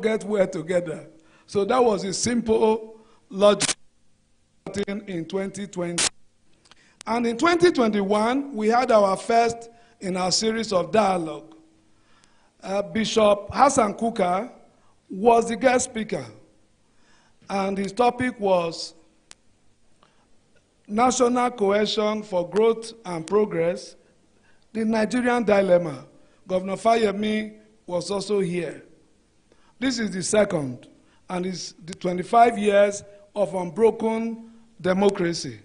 get well together. So that was a simple logic in 2020. And in 2021, we had our first in our series of dialogue. Bishop Hassan Kuka was the guest speaker, and his topic was National Cohesion for Growth and Progress, the Nigerian Dilemma. Governor Fayemi was also here. This is the second, and it's the 25 years of unbroken democracy,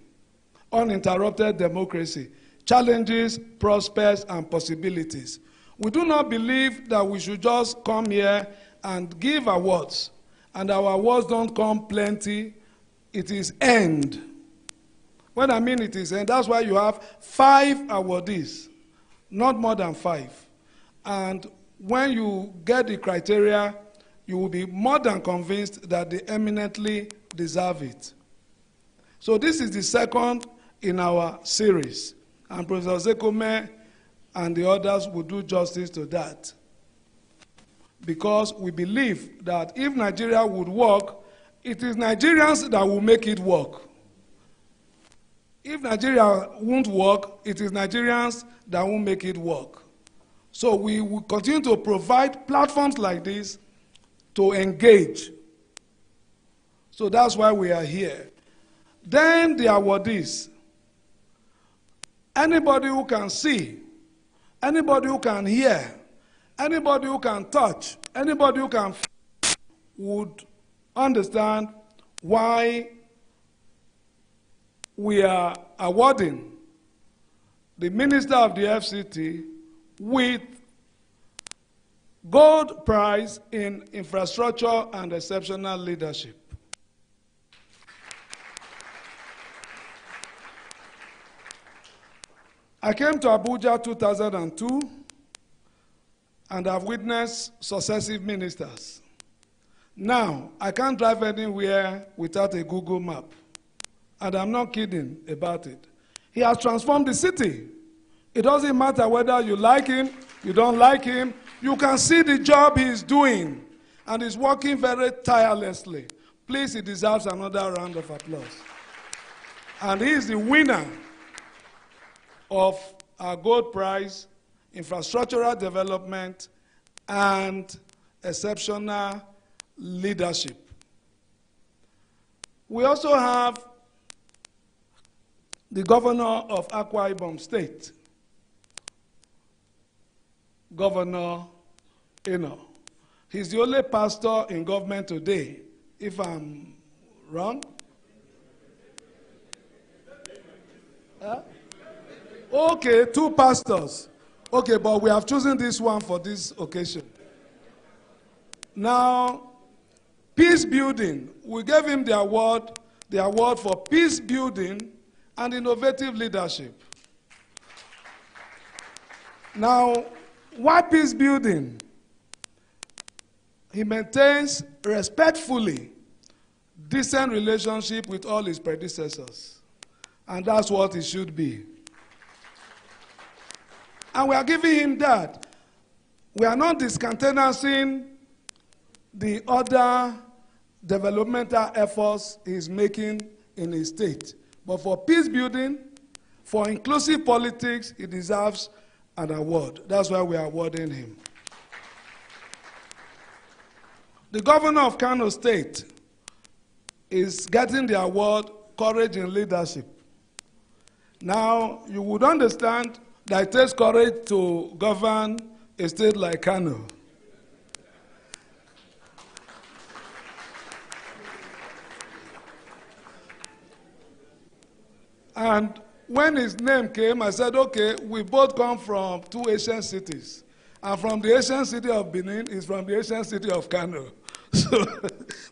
uninterrupted democracy, challenges, prospects, and possibilities. We do not believe that we should just come here and give awards, and our awards don't come plenty. It is end. When I mean it is end, that's why you have 5 awardees, not more than 5. And when you get the criteria, you will be more than convinced that they eminently deserve it. So this is the second in our series, and Professor Zekome and the others will do justice to that. Because we believe that if Nigeria would work, it is Nigerians that will make it work. If Nigeria won't work, it is Nigerians that won't make it work. So we will continue to provide platforms like this to engage. So that's why we are here. Then the awardees. Anybody who can see, anybody who can hear, anybody who can touch, anybody who can feel would understand why we are awarding the Minister of the FCT with Gold Prize in Infrastructure and Exceptional Leadership. I came to Abuja 2002, and I've witnessed successive ministers. Now, I can't drive anywhere without a Google map. And I'm not kidding about it. He has transformed the city. It doesn't matter whether you like him, you don't like him. You can see the job he's doing, and he's working very tirelessly. Please, he deserves another round of applause. And he is the winner of our Gold Prize, Infrastructural Development, and Exceptional Leadership. We also have the governor of Akwa Ibom State, Governor Eno. He's the only pastor in government today, if I'm wrong. Huh? Okay, 2 pastors. Okay, but we have chosen this one for this occasion. Now, peace building. We gave him the award for peace building and innovative leadership. Now, why peace building? He maintains respectfully decent relationship with all his predecessors. And that's what it should be. And we are giving him that. We are not discountenancing the other developmental efforts he's making in his state. But for peace building, for inclusive politics, he deserves an award. That's why we are awarding him. The governor of Kano State is getting the award, Courage in Leadership. Now, you would understand that it takes courage to govern a state like Kano. And when his name came, I said, okay, we both come from 2 Asian cities. And from the Asian city of Benin is from the Asian city of Kano. So,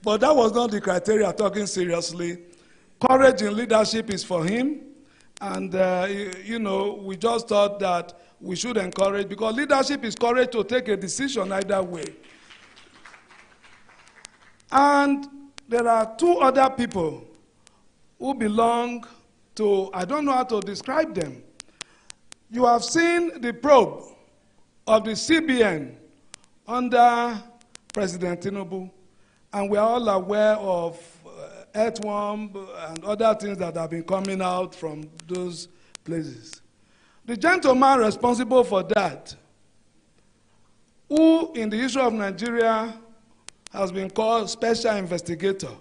but that was not the criteria, talking seriously. Courage in leadership is for him. And, you know, we just thought that we should encourage, because leadership is courage to take a decision either way. And there are 2 other people who belong to, I don't know how to describe them. You have seen the probe of the CBN under President Tinubu, and we are all aware of earthworm and other things that have been coming out from those places. The gentleman responsible for that, who in the issue of Nigeria has been called special investigator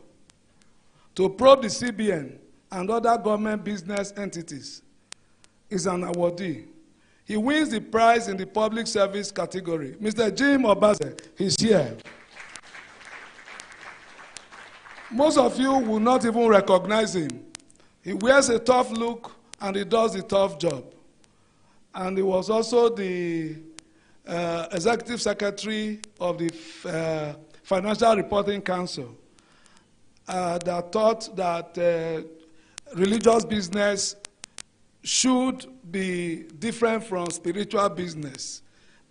to probe the CBN and other government business entities, is an awardee. He wins the prize in the public service category. Mr. Jim Obase, he's here. Most of you will not even recognize him. He wears a tough look and he does the tough job. And he was also the executive secretary of the Financial Reporting Council that thought that religious business should be different from spiritual business.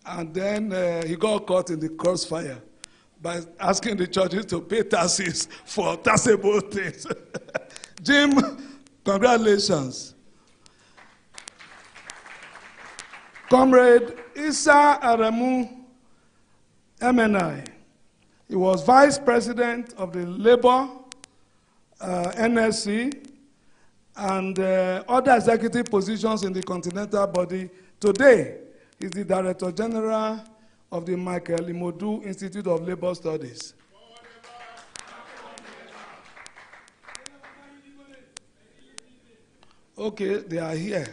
And then he got caught in the crossfire by asking the churches to pay taxes for taxable things. Jim, congratulations. Comrade Issa Aremu MNI, he was vice president of the Labour NSC and other executive positions in the continental body. Today, he's the Director General of the Michael Imodu Institute of Labour Studies. Okay, they are here.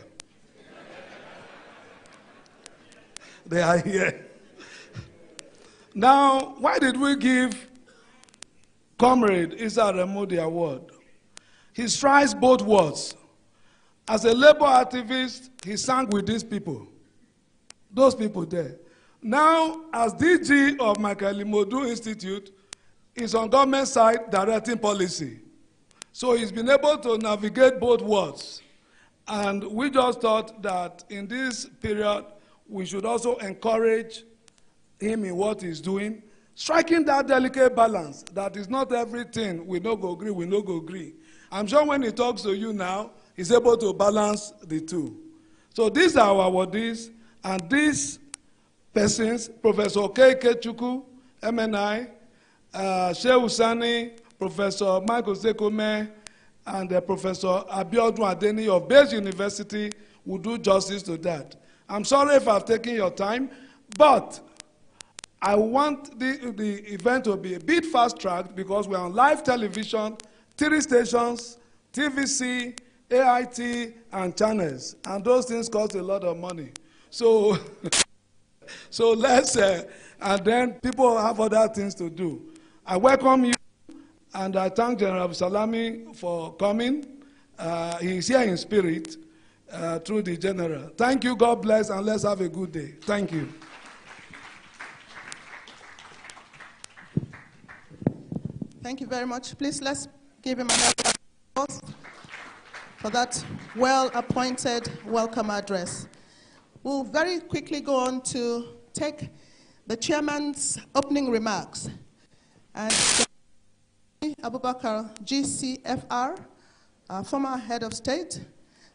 They are here. Now, why did we give Comrade Issa Aremu the award? He strikes both words. As a labor activist, he sang with these people, those people there. Now, as DG of Michael Imodu Institute, he's on government side directing policy. So he's been able to navigate both worlds. And we just thought that in this period, we should also encourage him in what he's doing, striking that delicate balance that is not everything we no go agree, we no go agree. I'm sure when he talks to you now, he's able to balance the two. So these are our awardees, and these persons, Professor K.K. Chukwu, MNI, Sheikh Usani, Professor Michael Sekome, and Professor Abiodun Adeni of Bayes University will do justice to that. I'm sorry if I've taken your time, but I want the event to be a bit fast-tracked because we're on live television, 3 stations, TVC, AIT, and channels, and those things cost a lot of money. So, so let's, and then people have other things to do. I welcome you, and I thank General Salami for coming. He's here in spirit through the General. Thank you, God bless, and let's have a good day. Thank you. Thank you very much. Please, let's give him another applause for that well-appointed welcome address. We'll very quickly go on to take the chairman's opening remarks. And Abubakar, GCFR, former head of state,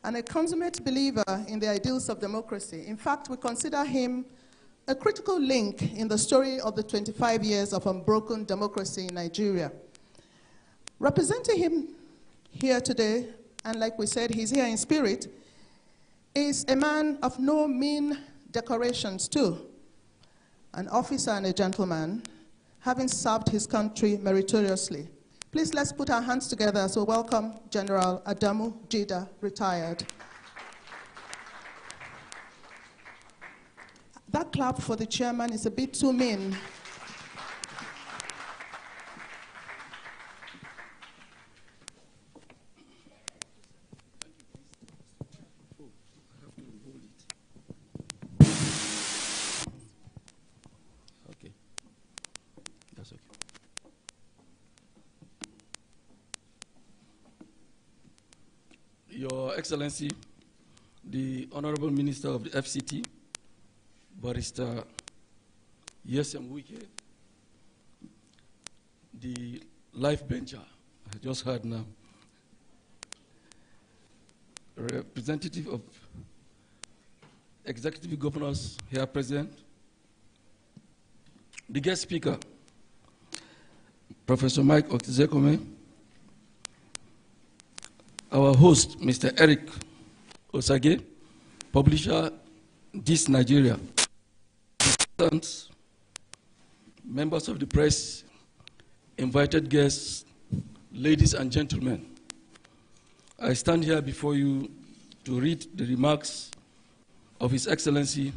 and a consummate believer in the ideals of democracy. In fact, we consider him a critical link in the story of the 25 years of unbroken democracy in Nigeria. Representing him here today, and like we said, he's here in spirit, is a man of no mean decorations too, an officer and a gentleman, having served his country meritoriously. Please let's put our hands together as we welcome General Adamu Jida, retired. That clap for the chairman is a bit too mean. Okay. That's okay. Your Excellency, the Honorable Minister of the FCT, Barrister Yesem Wike, the life bencher, I just heard now, representative of executive governors here present, the guest speaker, Professor Mike Okzekome, our host, Mr. Eric Osage, publisher, This Nigeria, members of the press, invited guests, ladies and gentlemen. I stand here before you to read the remarks of His Excellency,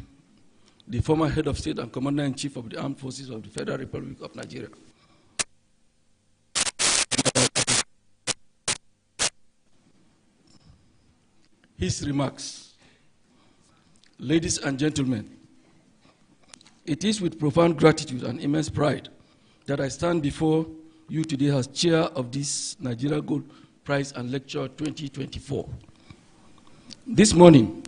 the former head of state and commander-in-chief of the armed forces of the Federal Republic of Nigeria. His remarks. Ladies and gentlemen, it is with profound gratitude and immense pride that I stand before you today as chair of this Nigeria Gold Prize and Lecture 2024. This morning,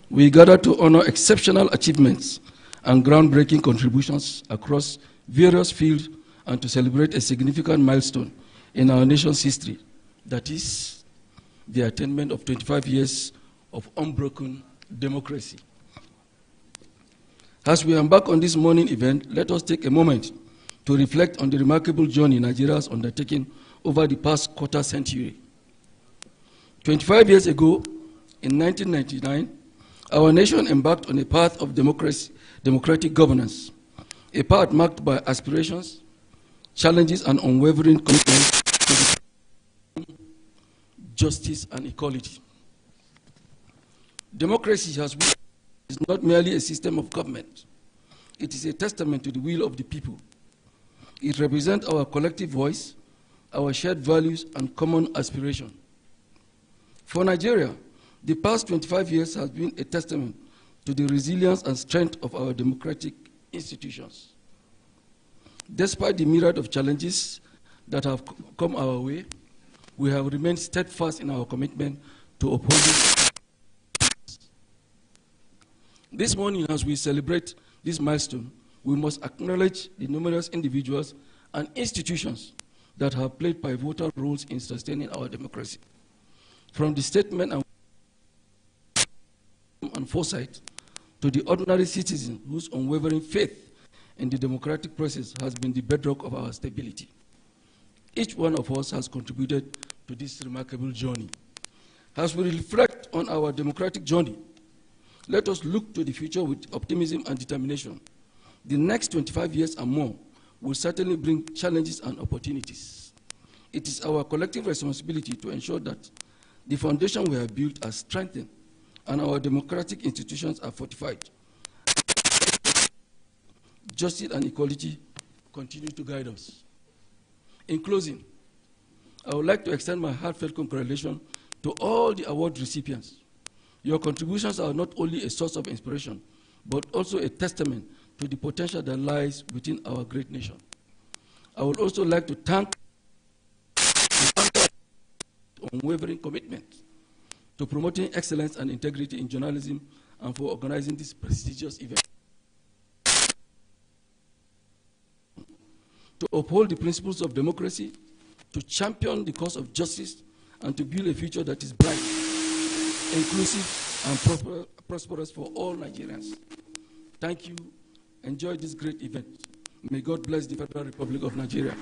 we gather to honor exceptional achievements and groundbreaking contributions across various fields and to celebrate a significant milestone in our nation's history, that is the attainment of 25 years of unbroken democracy. As we embark on this morning event, let us take a moment to reflect on the remarkable journey Nigeria has undertaken over the past quarter century. 25 years ago, in 1999, our nation embarked on a path of democratic governance, a path marked by aspirations, challenges, and unwavering commitment to justice and equality. Democracy is not merely a system of government. It is a testament to the will of the people. It represents our collective voice, our shared values, and common aspiration. For Nigeria, the past 25 years has been a testament to the resilience and strength of our democratic institutions. Despite the myriad of challenges that have come our way, we have remained steadfast in our commitment to upholding. This morning, as we celebrate this milestone, we must acknowledge the numerous individuals and institutions that have played pivotal roles in sustaining our democracy. From the statement and foresight to the ordinary citizen whose unwavering faith in the democratic process has been the bedrock of our stability. Each one of us has contributed to this remarkable journey. As we reflect on our democratic journey, let us look to the future with optimism and determination. The next 25 years and more will certainly bring challenges and opportunities. It is our collective responsibility to ensure that the foundation we have built are strengthened and our democratic institutions are fortified. Justice and equality continue to guide us. In closing, I would like to extend my heartfelt congratulations to all the award recipients. Your contributions are not only a source of inspiration, but also a testament to the potential that lies within our great nation. I would also like to thank the unwavering commitment to promoting excellence and integrity in journalism and for organizing this prestigious event. To uphold the principles of democracy, to champion the cause of justice, and to build a future that is bright, inclusive, and prosperous for all Nigerians. Thank you. Enjoy this great event. May God bless the Federal Republic of Nigeria.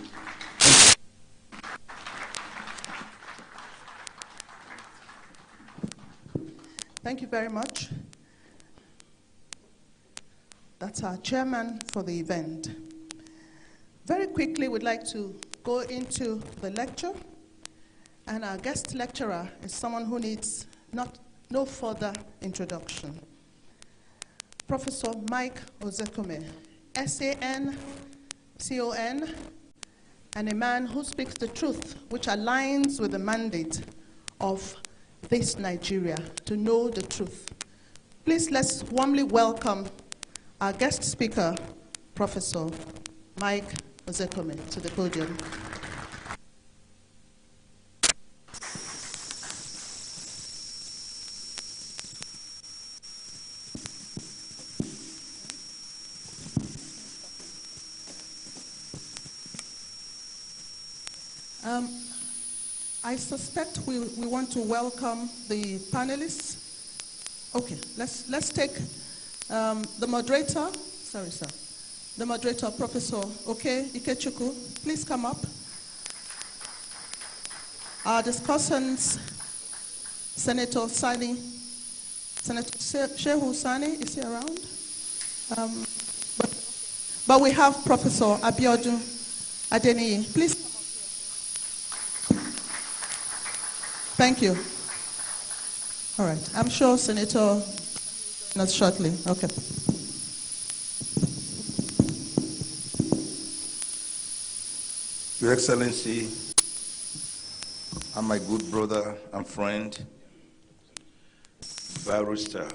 Thank you very much. That's our chairman for the event. Very quickly, we'd like to go into the lecture. And our guest lecturer is someone who needs no further introduction. Professor Mike Okzekome, SAN-CON, and a man who speaks the truth, which aligns with the mandate of this Nigeria, to know the truth. Please let's warmly welcome our guest speaker, Professor Mike Okzekome, to the podium. I suspect we want to welcome the panelists. Okay, let's take the moderator. Sorry, sir. The moderator, Professor Ikechukwu, please come up Our discussants, Senator Sani, Senator Shehu Sani, is he around? But we have Professor Abiodun Adeniyi. Please. Thank you. All right. I'm sure Senator not shortly. Okay. Your Excellency, and my good brother and friend, Barrister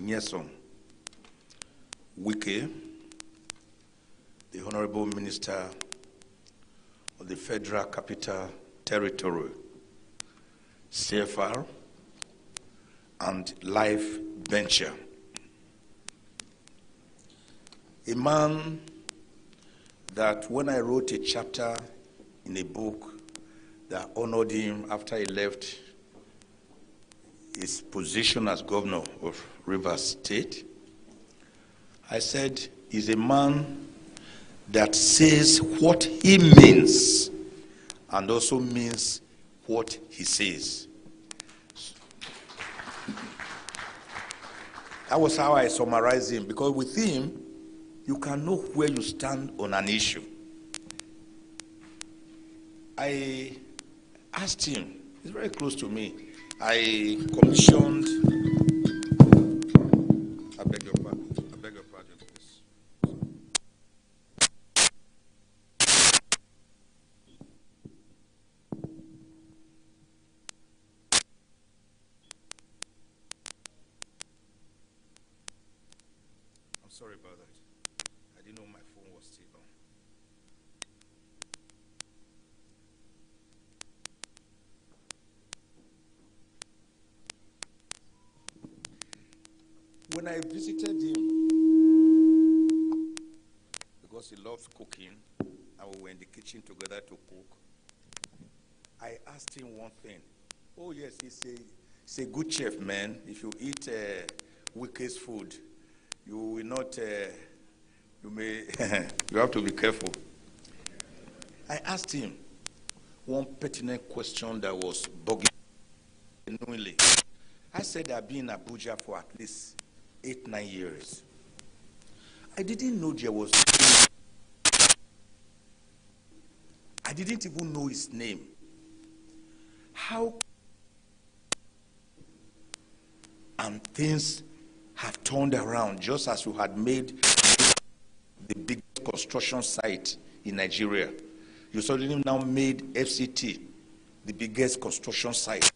Nyesom Wike, the Honorable Minister of the Federal Capital Territory, CFR, and Life Venture. A man that when I wrote a chapter in a book that honored him after he left his position as governor of Rivers State, I said he's a man that says what he means and also means what he says. That was how I summarized him, because with him, you can know where you stand on an issue. I asked him, he's very close to me, I commissioned, I beg your pardon, please. I'm sorry about that. I didn't know my phone was still on. When I visited him, because he loves cooking, and we were in the kitchen together to cook, I asked him one thing. Oh yes, he's a good chef, man. If you eat Wike's food, you will not, you may, you have to be careful. I asked him one pertinent question that was bugging genuinely. I said I've been in Abuja for at least 8-9 years. I didn't know there was, I didn't even know his name. How, and things have turned around just as you had made the biggest construction site in Nigeria. You suddenly now made FCT the biggest construction site.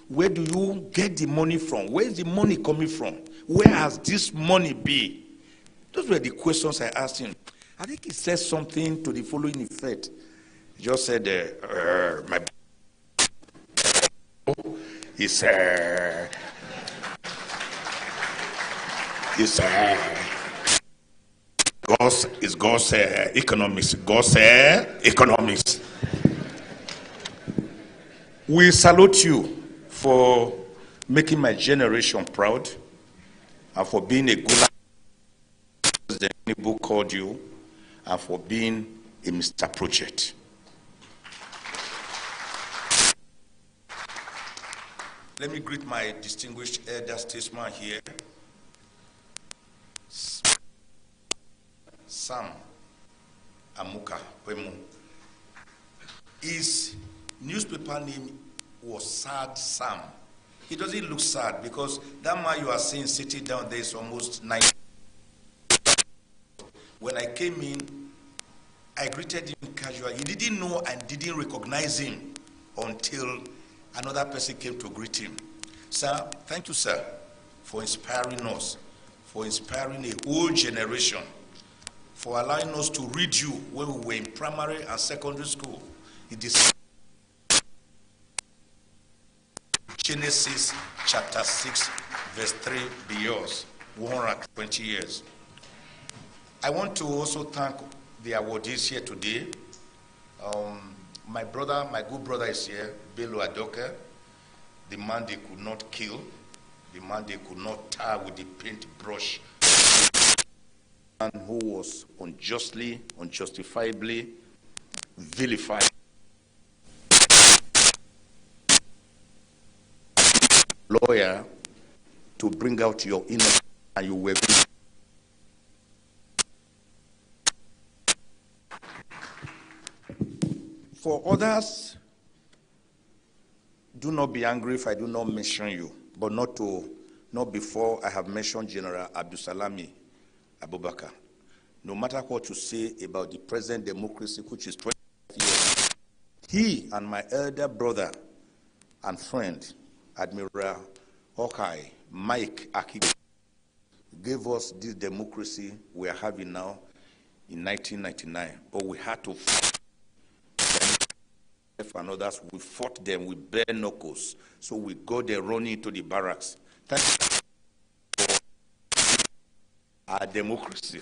Where do you get the money from? Where is the money coming from? Where has this money been? Those were the questions I asked him. I think he said something to the following effect. He just said, my is God's economics. God's economics. We salute you for making my generation proud and for being a good, as the book called you, and for being a Mr. Project. Let me greet my distinguished elder statesman here, Sam Amuka Pemu. His newspaper name was Sad Sam. He doesn't look sad because that man you are seeing sitting down there is almost 90. When I came in, I greeted him casually. He didn't know and didn't recognize him until another person came to greet him. Sir, thank you, sir, for inspiring us, for inspiring a whole generation, for allowing us to read you when we were in primary and secondary school. It is Genesis chapter 6, verse 3 be yours, 120 years. I want to also thank the awardees here today. My brother, my good brother is here, Bello Adoke, the man they could not kill, the man they could not tar with the paintbrush, man who was unjustly, unjustifiably vilified lawyer to bring out your innocence, and you were. For others, do not be angry if I do not mention you, but not before I have mentioned General Abdulsalami Abubakar. No matter what you say about the present democracy, which is 25 years, he and my elder brother and friend, Admiral Hawkeye Mike Akibe, gave us this democracy we are having now in 1999. But we had to fight and others. We fought them with bare knuckles. So we go there running to the barracks. Thank you for our democracy.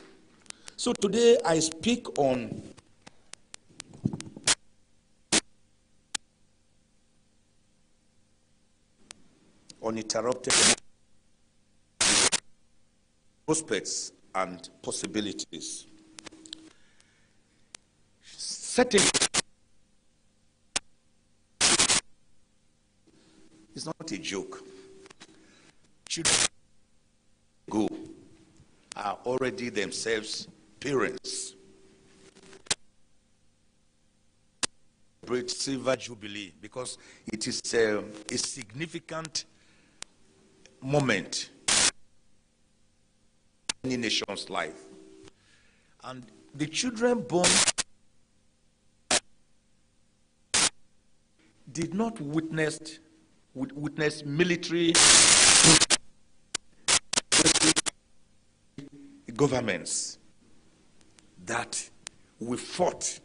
So today I speak on uninterrupted prospects and possibilities. Certainly, it's not a joke. Children go are already themselves parents. Celebrate Silver Jubilee because it is a significant moment in any nation's life. And the children born did not witness military governments that we fought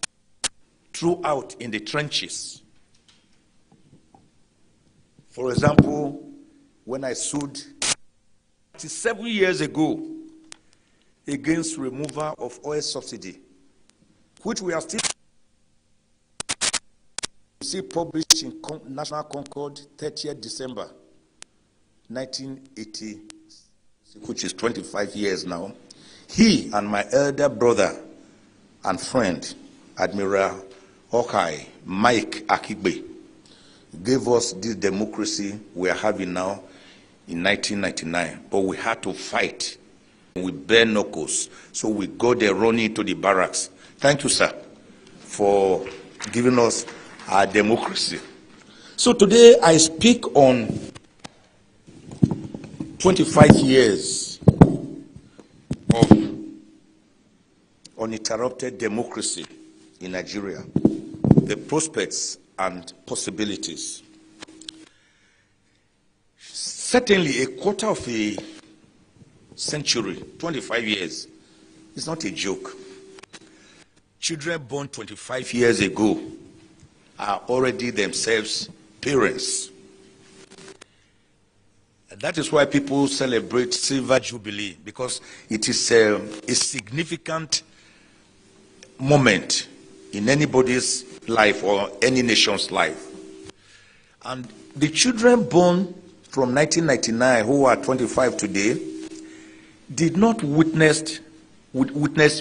throughout in the trenches. For example, when I sued 37 years ago against removal of oil subsidy, which we are still see published in National Concord 30th December 1980, which is 25 years now. He and my elder brother and friend, Admiral Hawkeye Mike Akibe, gave us this democracy we are having now in 1999. But we had to fight with bare knuckles. So we go there running to the barracks. Thank you, sir, for giving us our democracy. So today I speak on 25 years of uninterrupted democracy in Nigeria, the prospects and possibilities. Certainly a quarter of a century, 25 years, is not a joke. Children born 25 years ago are already themselves parents. And that is why people celebrate Silver Jubilee, because it is a significant moment in anybody's life or any nation's life. And the children born from 1999 who are 25 today did not witness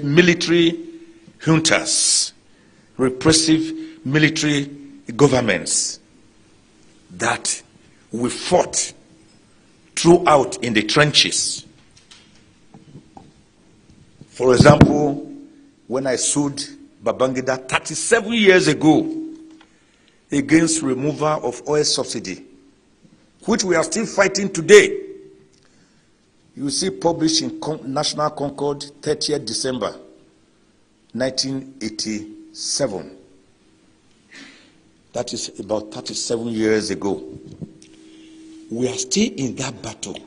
military juntas, repressive military governments that we fought throughout in the trenches. For example, when I sued Babangida 37 years ago against removal of oil subsidy, which we are still fighting today, you see published in National Concord 30th December 1987. That is about 37 years ago. We are still in that battle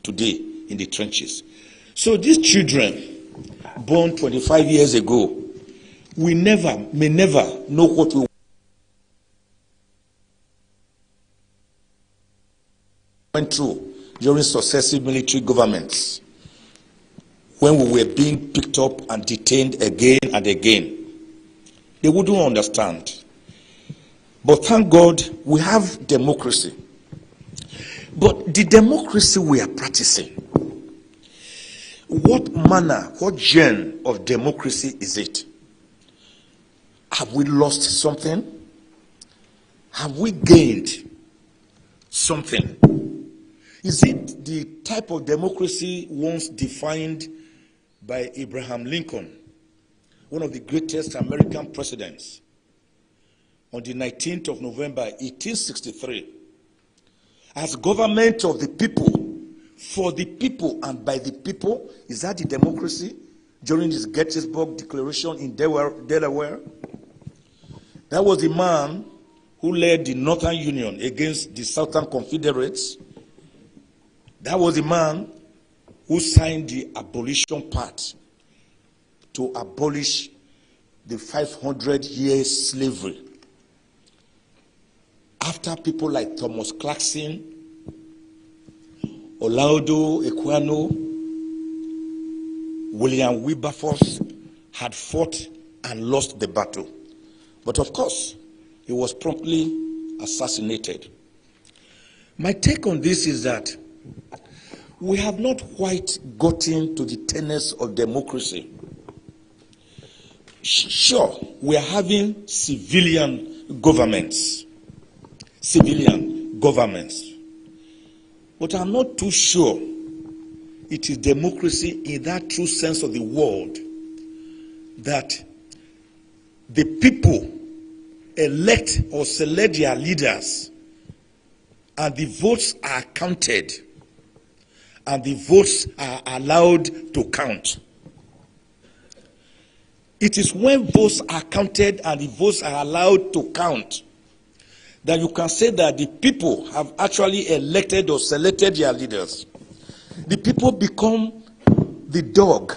today in the trenches. So these children born 25 years ago, we may never know what we went through during successive military governments when we were being picked up and detained again and again. They wouldn't understand. But thank God we have democracy. But the democracy we are practicing, what manner, what genre of democracy is it? Have we lost something? Have we gained something? Is it the type of democracy once defined by Abraham Lincoln, one of the greatest American presidents, on the 19th of November, 1863, as government of the people, for the people and by the people? Is that the democracy during his Gettysburg Declaration in Delaware? That was the man who led the Northern Union against the Southern Confederates. That was the man who signed the abolition pact to abolish the 500-year slavery. After people like Thomas Clarkson, Olaudah Equiano, William Wilberforce had fought and lost the battle. But of course, he was promptly assassinated. My take on this is that we have not quite gotten to the tenets of democracy. Sure, we are having civilian governments, but I'm not too sure it is democracy in that true sense of the word, that the people elect or select their leaders and the votes are counted and the votes are allowed to count. It is when votes are counted and the votes are allowed to count that you can say that the people have actually elected or selected their leaders. The people become the dog.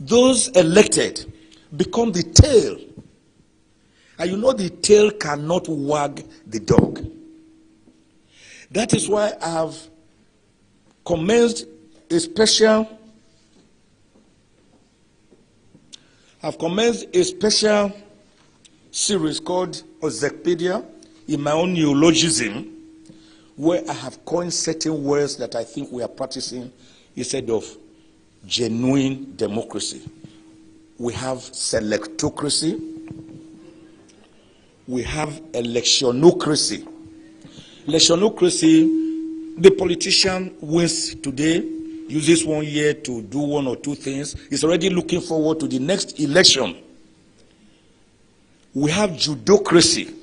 Those elected become the tail. And you know the tail cannot wag the dog. That is why I have commenced a special series called Ozekpedia, in my own neologism, where I have coined certain words that I think we are practicing instead of genuine democracy. We have selectocracy. We have electionocracy. Electionocracy, the politician wins today, uses 1 year to do one or two things, is already looking forward to the next election. We have judocracy,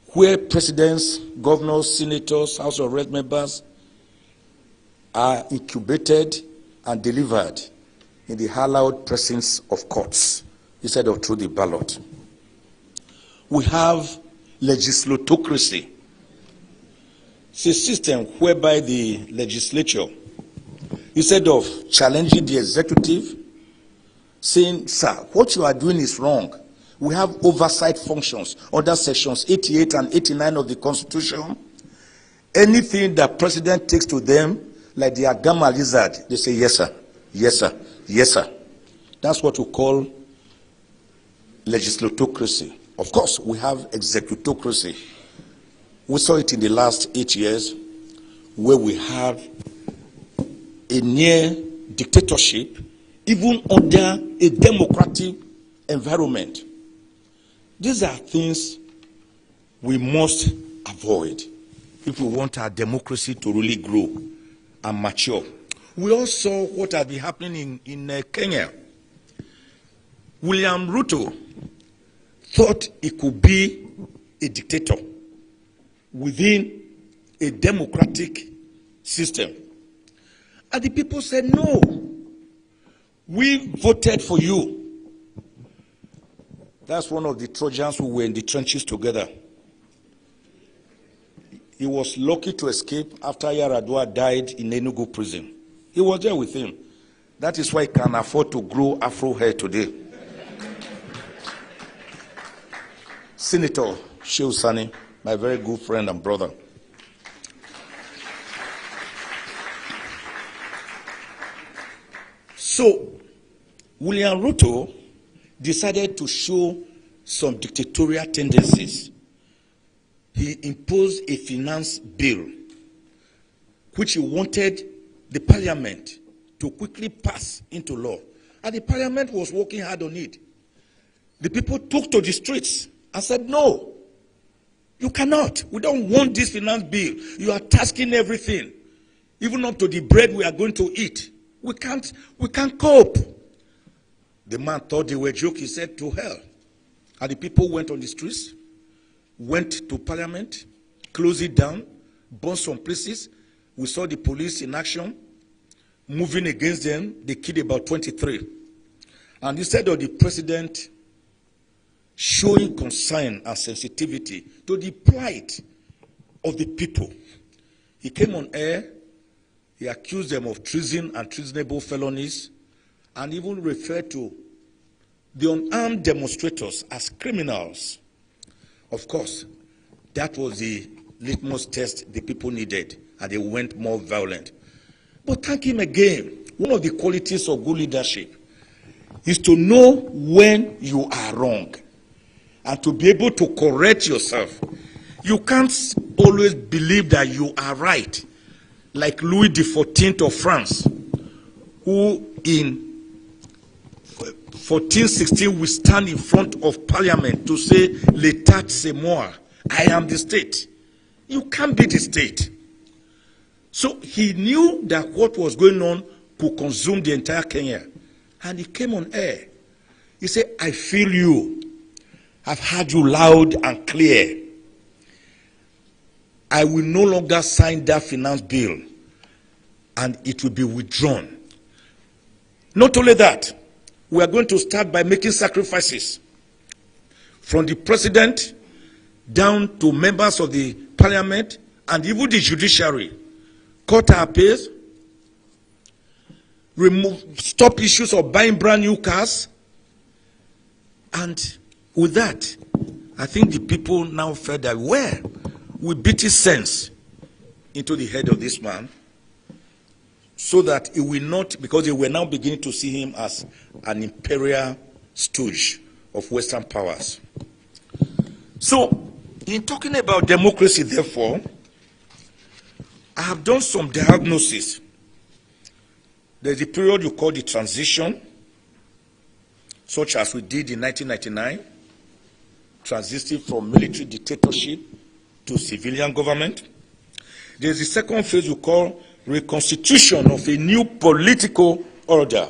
where presidents, governors, senators, House of Rep members are incubated and delivered in the hallowed presence of courts instead of through the ballot. We have legislatocracy. It's a system whereby the legislature, instead of challenging the executive, saying, sir, what you are doing is wrong, we have oversight functions under sections 88 and 89 of the Constitution. Anything that president takes to them, like the Agama lizard, they say, yes, sir, yes, sir, yes, sir. That's what we call legislatocracy. Of course, we have executocracy. We saw it in the last 8 years, where we have a near dictatorship, even under a democratic environment. These are things we must avoid if we want our democracy to really grow and mature. We all saw what has been happening in Kenya. William Ruto thought he could be a dictator within a democratic system. And the people said, no, we voted for you. That's one of the Trojans who were in the trenches together. He was lucky to escape after Yaradua died in Enugu prison. He was there with him. That is why he can afford to grow afro hair today. Senator Shehu Sani, my very good friend and brother. So, William Ruto decided to show some dictatorial tendencies. He imposed a finance bill, which he wanted the parliament to quickly pass into law. And the parliament was working hard on it. The people took to the streets and said, no, You cannot. We don't want this finance bill. You are tasking everything, even up to the bread we are going to eat. We can't cope. The man thought they were joking. He said, to hell. And the people went on the streets, went to parliament, closed it down, burned some places. We saw the police in action, moving against them. They killed about 23. And instead of the president showing concern and sensitivity to the plight of the people, he came on air, he accused them of treason and treasonable felonies, and even referred to the unarmed demonstrators as criminals. Of course, that was the litmus test the people needed, and they went more violent. But thank him again. One of the qualities of good leadership is to know when you are wrong and to be able to correct yourself. You can't always believe that you are right, like Louis XIV of France, who in 1416 will stand in front of parliament to say, "L'état c'est moi, I am the state." You can't be the state. So he knew that what was going on could consume the entire Kenya. And he came on air. He said, "I feel you. I've heard you loud and clear. I will no longer sign that finance bill, and it will be withdrawn." Not only that, we are going to start by making sacrifices from the president down to members of the parliament and even the judiciary. Cut our pace, stop issues of buying brand new cars. And with that, I think the people now felt that, well, we beat his sense into the head of this man, so that it will not, because they were now beginning to see him as an imperial stooge of Western powers. So, in talking about democracy, therefore, I have done some diagnosis. There's a period you call the transition, such as we did in 1999, transiting from military dictatorship to civilian government. There's the second phase we call reconstitution of a new political order.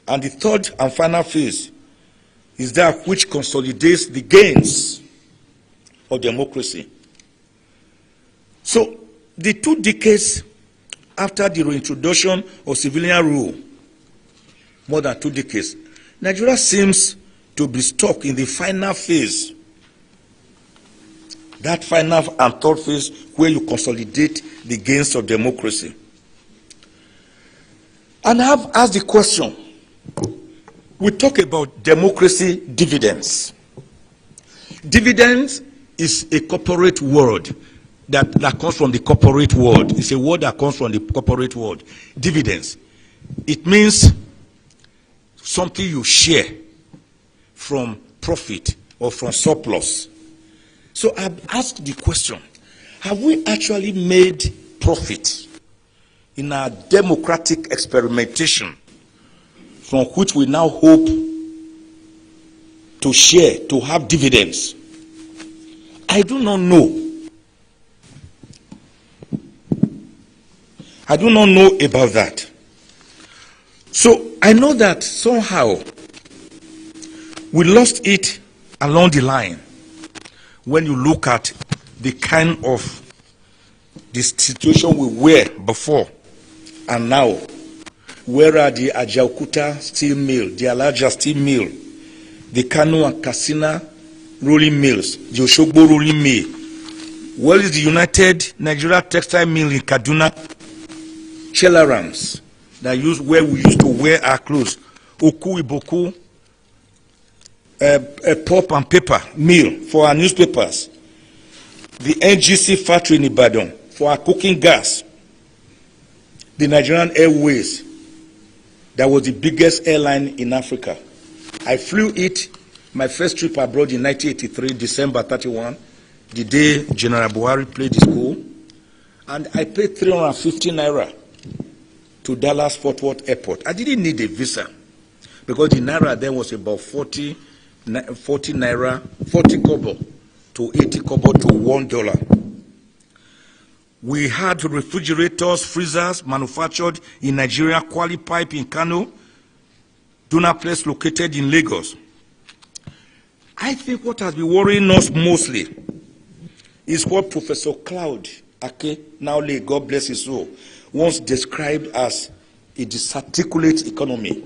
And the third and final phase is that which consolidates the gains of democracy. So, the 2 decades after the reintroduction of civilian rule, more than 2 decades, Nigeria seems to be stuck in the final phase. That final and third phase where you consolidate the gains of democracy. And I have asked the question, we talk about democracy dividends. Dividends is a corporate word that comes from the corporate world. It's a word that comes from the corporate world. Dividends. It means something you share from profit or from surplus. So I've asked the question, have we actually made profit in our democratic experimentation from which we now hope to share, to have dividends? I do not know. I do not know about that. So I know that somehow we lost it along the line when you look at the kind of the situation we were before and now. Where are the Ajaokuta steel mill, the Alaja steel mill, the Kano and Katsina rolling mills, the Oshogbo rolling mill? Where is the United Nigeria Textile Mill in Kaduna? Chelarams that where we used to wear our clothes. Oku Iboku, a pulp and paper mill for our newspapers. The NGC factory in Ibadan for our cooking gas. The Nigerian Airways, that was the biggest airline in Africa. I flew it, my first trip abroad in 1983, December 31, the day General Buhari played the school. And I paid 350 naira to Dallas Fort Worth Airport. I didn't need a visa because the naira then was about 40 naira, 40 kobo to 80 kobo to $1. We had refrigerators, freezers manufactured in Nigeria, Quali Pipe in Kano, Duna Place located in Lagos. I think what has been worrying us mostly is what Professor Cloud Ake, now late, God bless his soul, once described as a disarticulate economy.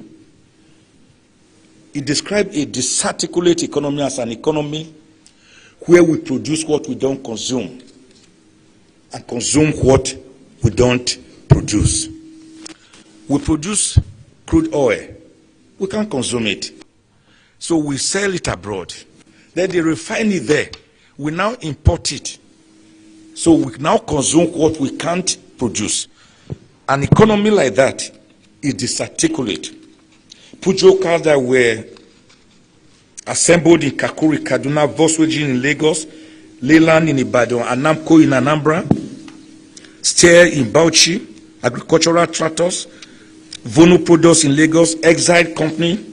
He described a disarticulate economy as an economy where we produce what we don't consume and consume what we don't produce. We produce crude oil. We can't consume it. So we sell it abroad. Then they refine it there. We now import it. So we now consume what we can't produce. An economy like that is disarticulate. Pujo cars that were assembled in Kakuri, Kaduna, Volkswagen in Lagos, Leyland in Ibadan, Anamco in Anambra, Steer in Bauchi, agricultural tractors, Vono products in Lagos, Exide company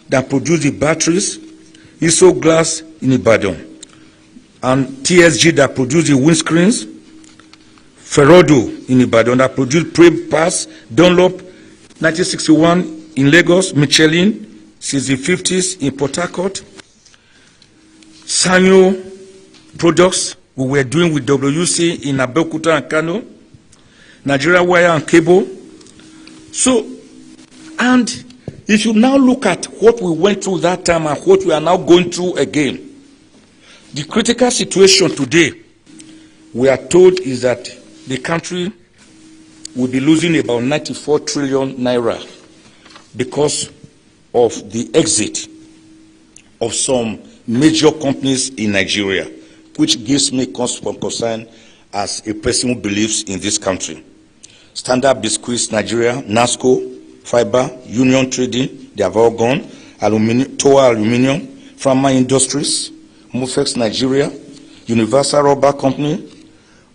that produce the batteries, Iso Glass in Ibadan, and TSG that produce the windscreens, Ferrodo in Ibadan that produce Preb Pass, Dunlop 1961 in Lagos, Michelin since the 50s in Port Harcourt, Sanyo products we were doing with WC in Abuja and Kano, Nigeria Wire and Cable. So, and if you now look at what we went through that time and what we are now going through again, the critical situation today, we are told, is that the country will be losing about 94 trillion naira because of the exit of some major companies in Nigeria, which gives me concern as a person who believes in this country. Standard Biscuits Nigeria, NASCO, Fiber, Union Trading, they have all gone, Toa Aluminium, Pharma Industries, Mufex Nigeria, Universal Rubber Company,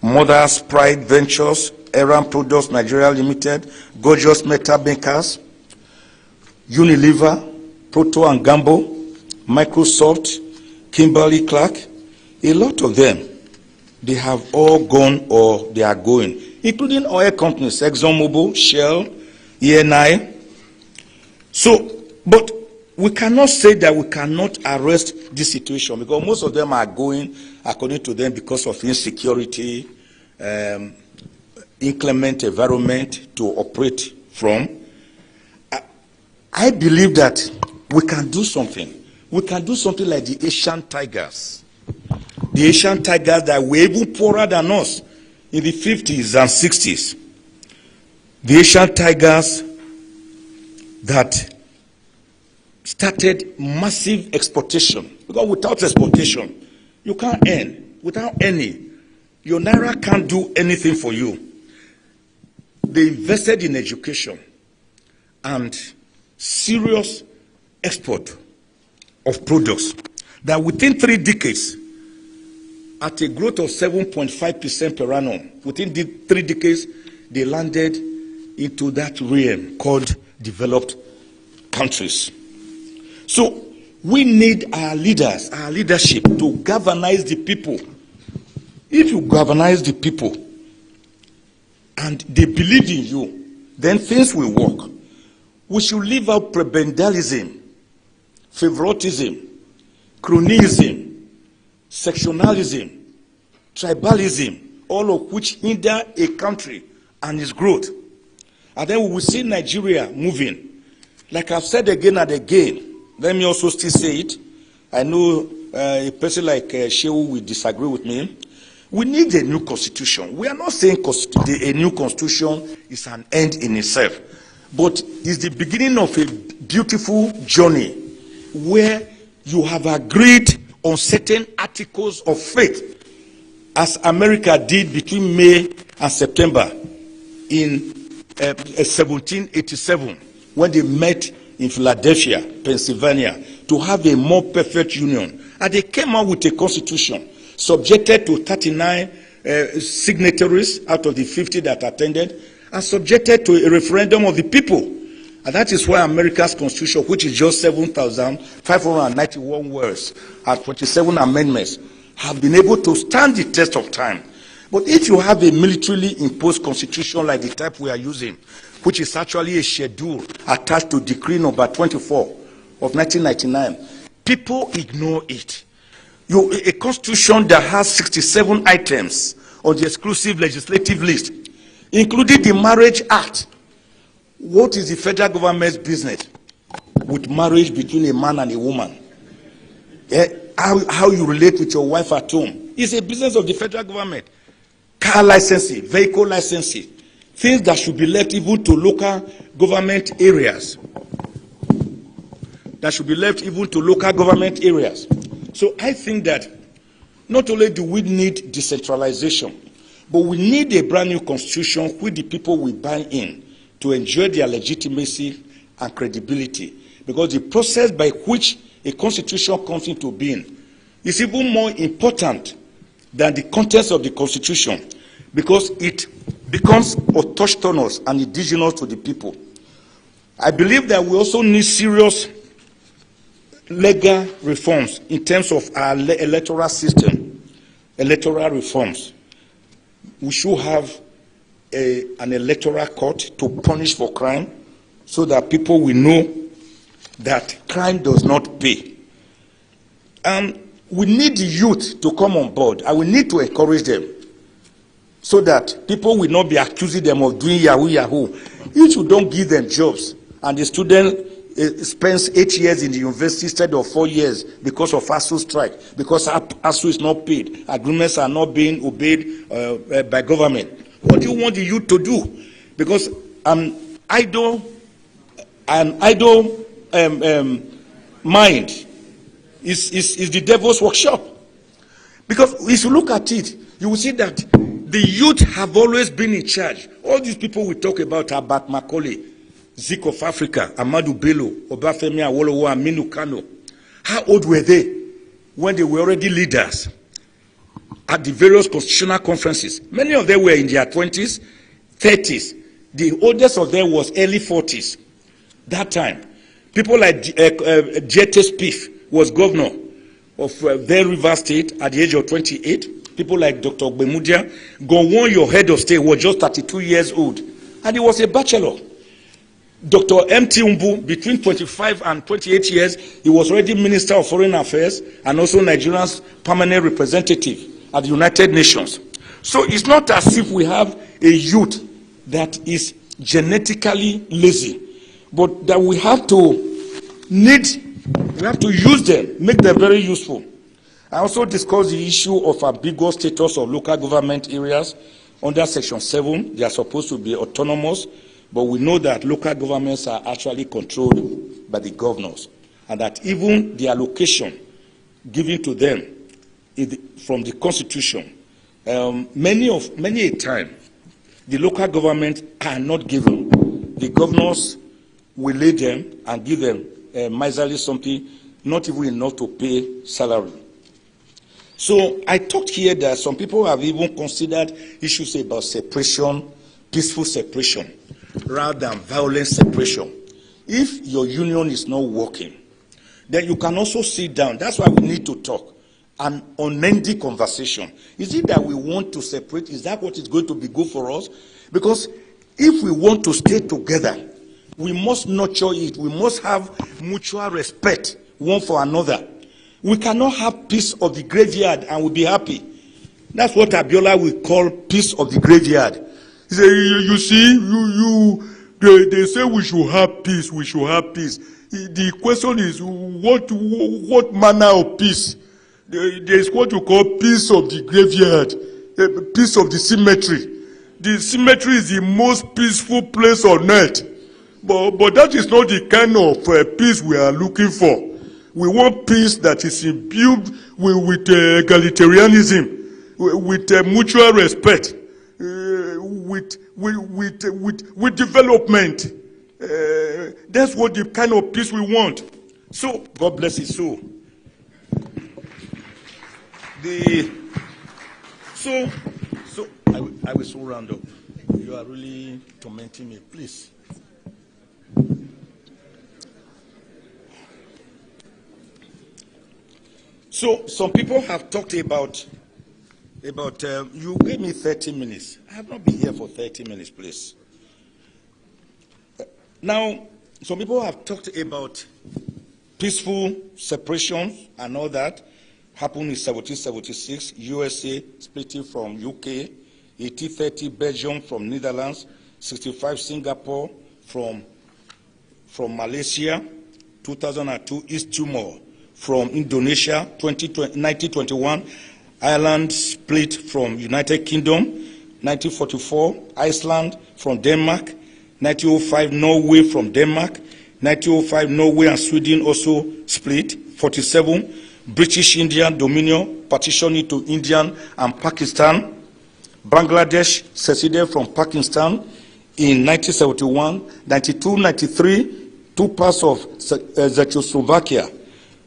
Mother's Pride Ventures, Eran Products Nigeria Limited, Gorgeous Metal Bankers, Unilever, Proto and Gamble, Microsoft, Kimberly Clark, a lot of them, they have all gone or they are going, including oil companies, ExxonMobil, Shell, ENI. So, but we cannot say that we cannot arrest this situation because most of them are going, according to them, because of insecurity, inclement environment to operate from. I believe that we can do something. We can do something like the Asian tigers. The Asian tigers that were even poorer than us in the 50s and 60s. The Asian tigers that started massive exportation. Because without exportation, you can't earn. Without any, your naira can't do anything for you. They invested in education and serious export of products that within 3 decades, at a growth of 7.5% per annum, within the 3 decades, they landed into that realm called developed countries. So we need our leaders, our leadership to galvanize the people. If you galvanize the people and they believe in you, then things will work. We should leave out prebendalism, favoritism, cronyism, sectionalism, tribalism, all of which hinder a country and its growth. And then we will see Nigeria moving. Like I've said again and again, let me also still say it. I know a person like Shehu will disagree with me. We need a new constitution. We are not saying a new constitution is an end in itself, but it's the beginning of a beautiful journey where you have agreed on certain articles of faith, as America did between May and September in 1787, when they met in Philadelphia, Pennsylvania, to have a more perfect union. And they came out with a constitution subjected to 39 signatories out of the 50 that attended, and subjected to a referendum of the people. And that is why America's constitution, which is just 7,591 words and 27 amendments, have been able to stand the test of time. But if you have a militarily imposed constitution like the type we are using, which is actually a schedule attached to Decree number 24 of 1999, people ignore it. A constitution that has 67 items on the exclusive legislative list, including the Marriage Act. What is the federal government's business with marriage between a man and a woman? How you relate with your wife at home is a business of the federal government. Car licensing, vehicle licensing, things that should be left even to local government areas. That should be left even to local government areas. So I think that not only do we need decentralization, but we need a brand new constitution which the people will buy in to enjoy their legitimacy and credibility. Because the process by which a constitution comes into being is even more important than the contents of the constitution, because it becomes autochthonous and indigenous to the people. I believe that we also need serious legal reforms in terms of our electoral system, electoral reforms. We should have an electoral court to punish for crime so that people will know that crime does not pay. We need the youth to come on board, and we need to encourage them so that people will not be accusing them of doing yahoo yahoo. If you don't give them jobs and the student spends 8 years in the university instead of 4 years because of ASU strike, because ASU is not paid, agreements are not being obeyed by government, what do you want the youth to do? Because an idle mind is the devil's workshop. Because if you look at it, you will see that the youth have always been in charge. All these people we talk about are Bat Macaulay, Zik of Africa, Amadou Bello, Obafemi Awolowo, Aminu Kano. How old were they when they were already leaders at the various constitutional conferences? Many of them were in their 20s, 30s. The oldest of them was early 40s. That time, people like J.T. Spiff was governor of their River State at the age of 28. People like Dr. Gbemudia, Gowon, your head of state, was just 32 years old, and he was a bachelor. Dr. M.T. Umbu, between 25 and 28 years, he was already Minister of Foreign Affairs and also Nigeria's permanent representative at the United Nations. So it's not as if we have a youth that is genetically lazy, but that we have to use them, make them very useful. I also discussed the issue of ambiguous status of local government areas. Under Section 7, they are supposed to be autonomous, but we know that local governments are actually controlled by the governors, and that even the allocation given to them from the Constitution, many a time, the local governments are not given. The governors will lay them and give them miserly something, not even enough to pay salary. So I talked here that some people have even considered issues about separation, peaceful separation, rather than violent separation. If your union is not working, then you can also sit down. That's why we need to talk. An unending conversation. Is it that we want to separate? Is that what is going to be good for us? Because if we want to stay together, we must nurture it. We must have mutual respect one for another. We cannot have peace of the graveyard and we'll be happy. That's what Abiola will call peace of the graveyard. He said, you see, they say we should have peace, we should have peace. The question is, what manner of peace? There is what you call peace of the graveyard, peace of the cemetery. The cemetery is the most peaceful place on earth. But that is not the kind of peace we are looking for. We want peace that is imbued with egalitarianism, with mutual respect, with development. That's what the kind of peace we want. So, God bless his soul. I will so round up. You are really tormenting me, please. So some people have talked about you gave me 30 minutes. I have not been here for 30 minutes, please. Now, some people have talked about peaceful separation and all that happened in 1776, USA splitting from UK, 1830 Belgium from Netherlands, 65 Singapore from Malaysia, 2002 East Timor from Indonesia, 1921 Ireland split from United Kingdom, 1944 Iceland from Denmark, 1905 Norway from Denmark, 1905 Norway and Sweden also split, 47 British Indian Dominion partitioning to India and Pakistan, Bangladesh seceded from Pakistan in 1971, 92, 93 two parts of Czechoslovakia,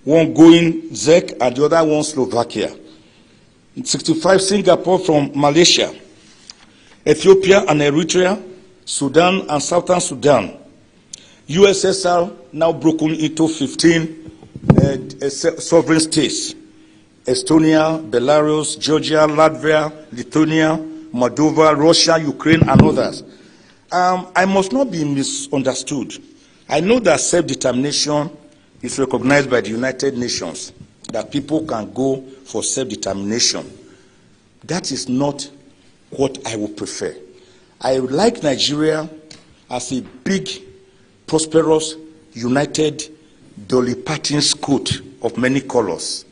one going Czech and the other one Slovakia. 65 Singapore from Malaysia, Ethiopia and Eritrea, Sudan and Southern Sudan. USSR now broken into 15 sovereign states: Estonia, Belarus, Georgia, Latvia, Lithuania, Moldova, Russia, Ukraine, and others. I must not be misunderstood. I know that self-determination is recognized by the United Nations, that people can go for self-determination. That is not what I would prefer. I would like Nigeria as a big, prosperous, united, Dolly Parton's coat of many colors,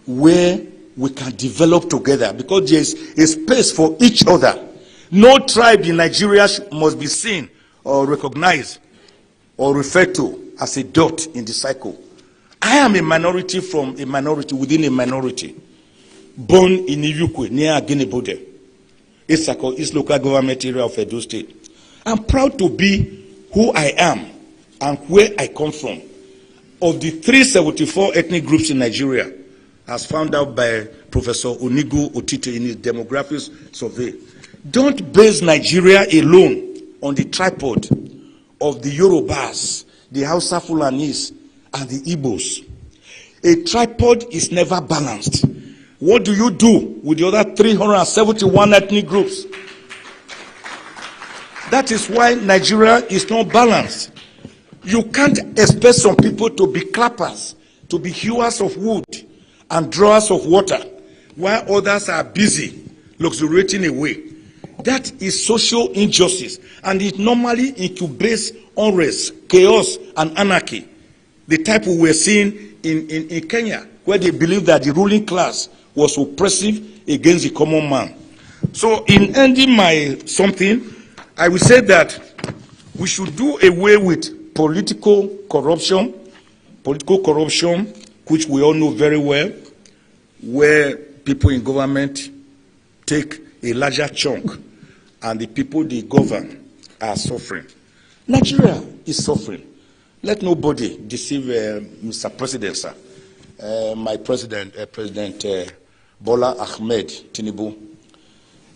where we can develop together, because there is a space for each other. No tribe in Nigeria must be seen or recognized or referred to as a dot in the cycle. I am a minority from a minority within a minority, born in Iyukwe, near Agenebode, East local government area of Edo State. I'm proud to be who I am and where I come from. Of the 374 ethnic groups in Nigeria, as found out by Professor Onigo Otite in his demographics survey, don't base Nigeria alone on the tripod of the Yorubas, the Hausa Fulanis, and the Igbos. A tripod is never balanced. What do you do with the other 371 ethnic groups? That is why Nigeria is not balanced. You can't expect some people to be clappers, to be hewers of wood and drawers of water, while others are busy luxuriating away. That is social injustice, and it normally incubates unrest, chaos, and anarchy. The type we were seeing in Kenya, where they believed that the ruling class was oppressive against the common man. So in ending my something, I will say that we should do away with political corruption, which we all know very well, where people in government take a larger chunk and the people they govern are suffering. Nigeria is suffering. Let nobody deceive Mr. President, sir. My president, President Bola Ahmed Tinubu.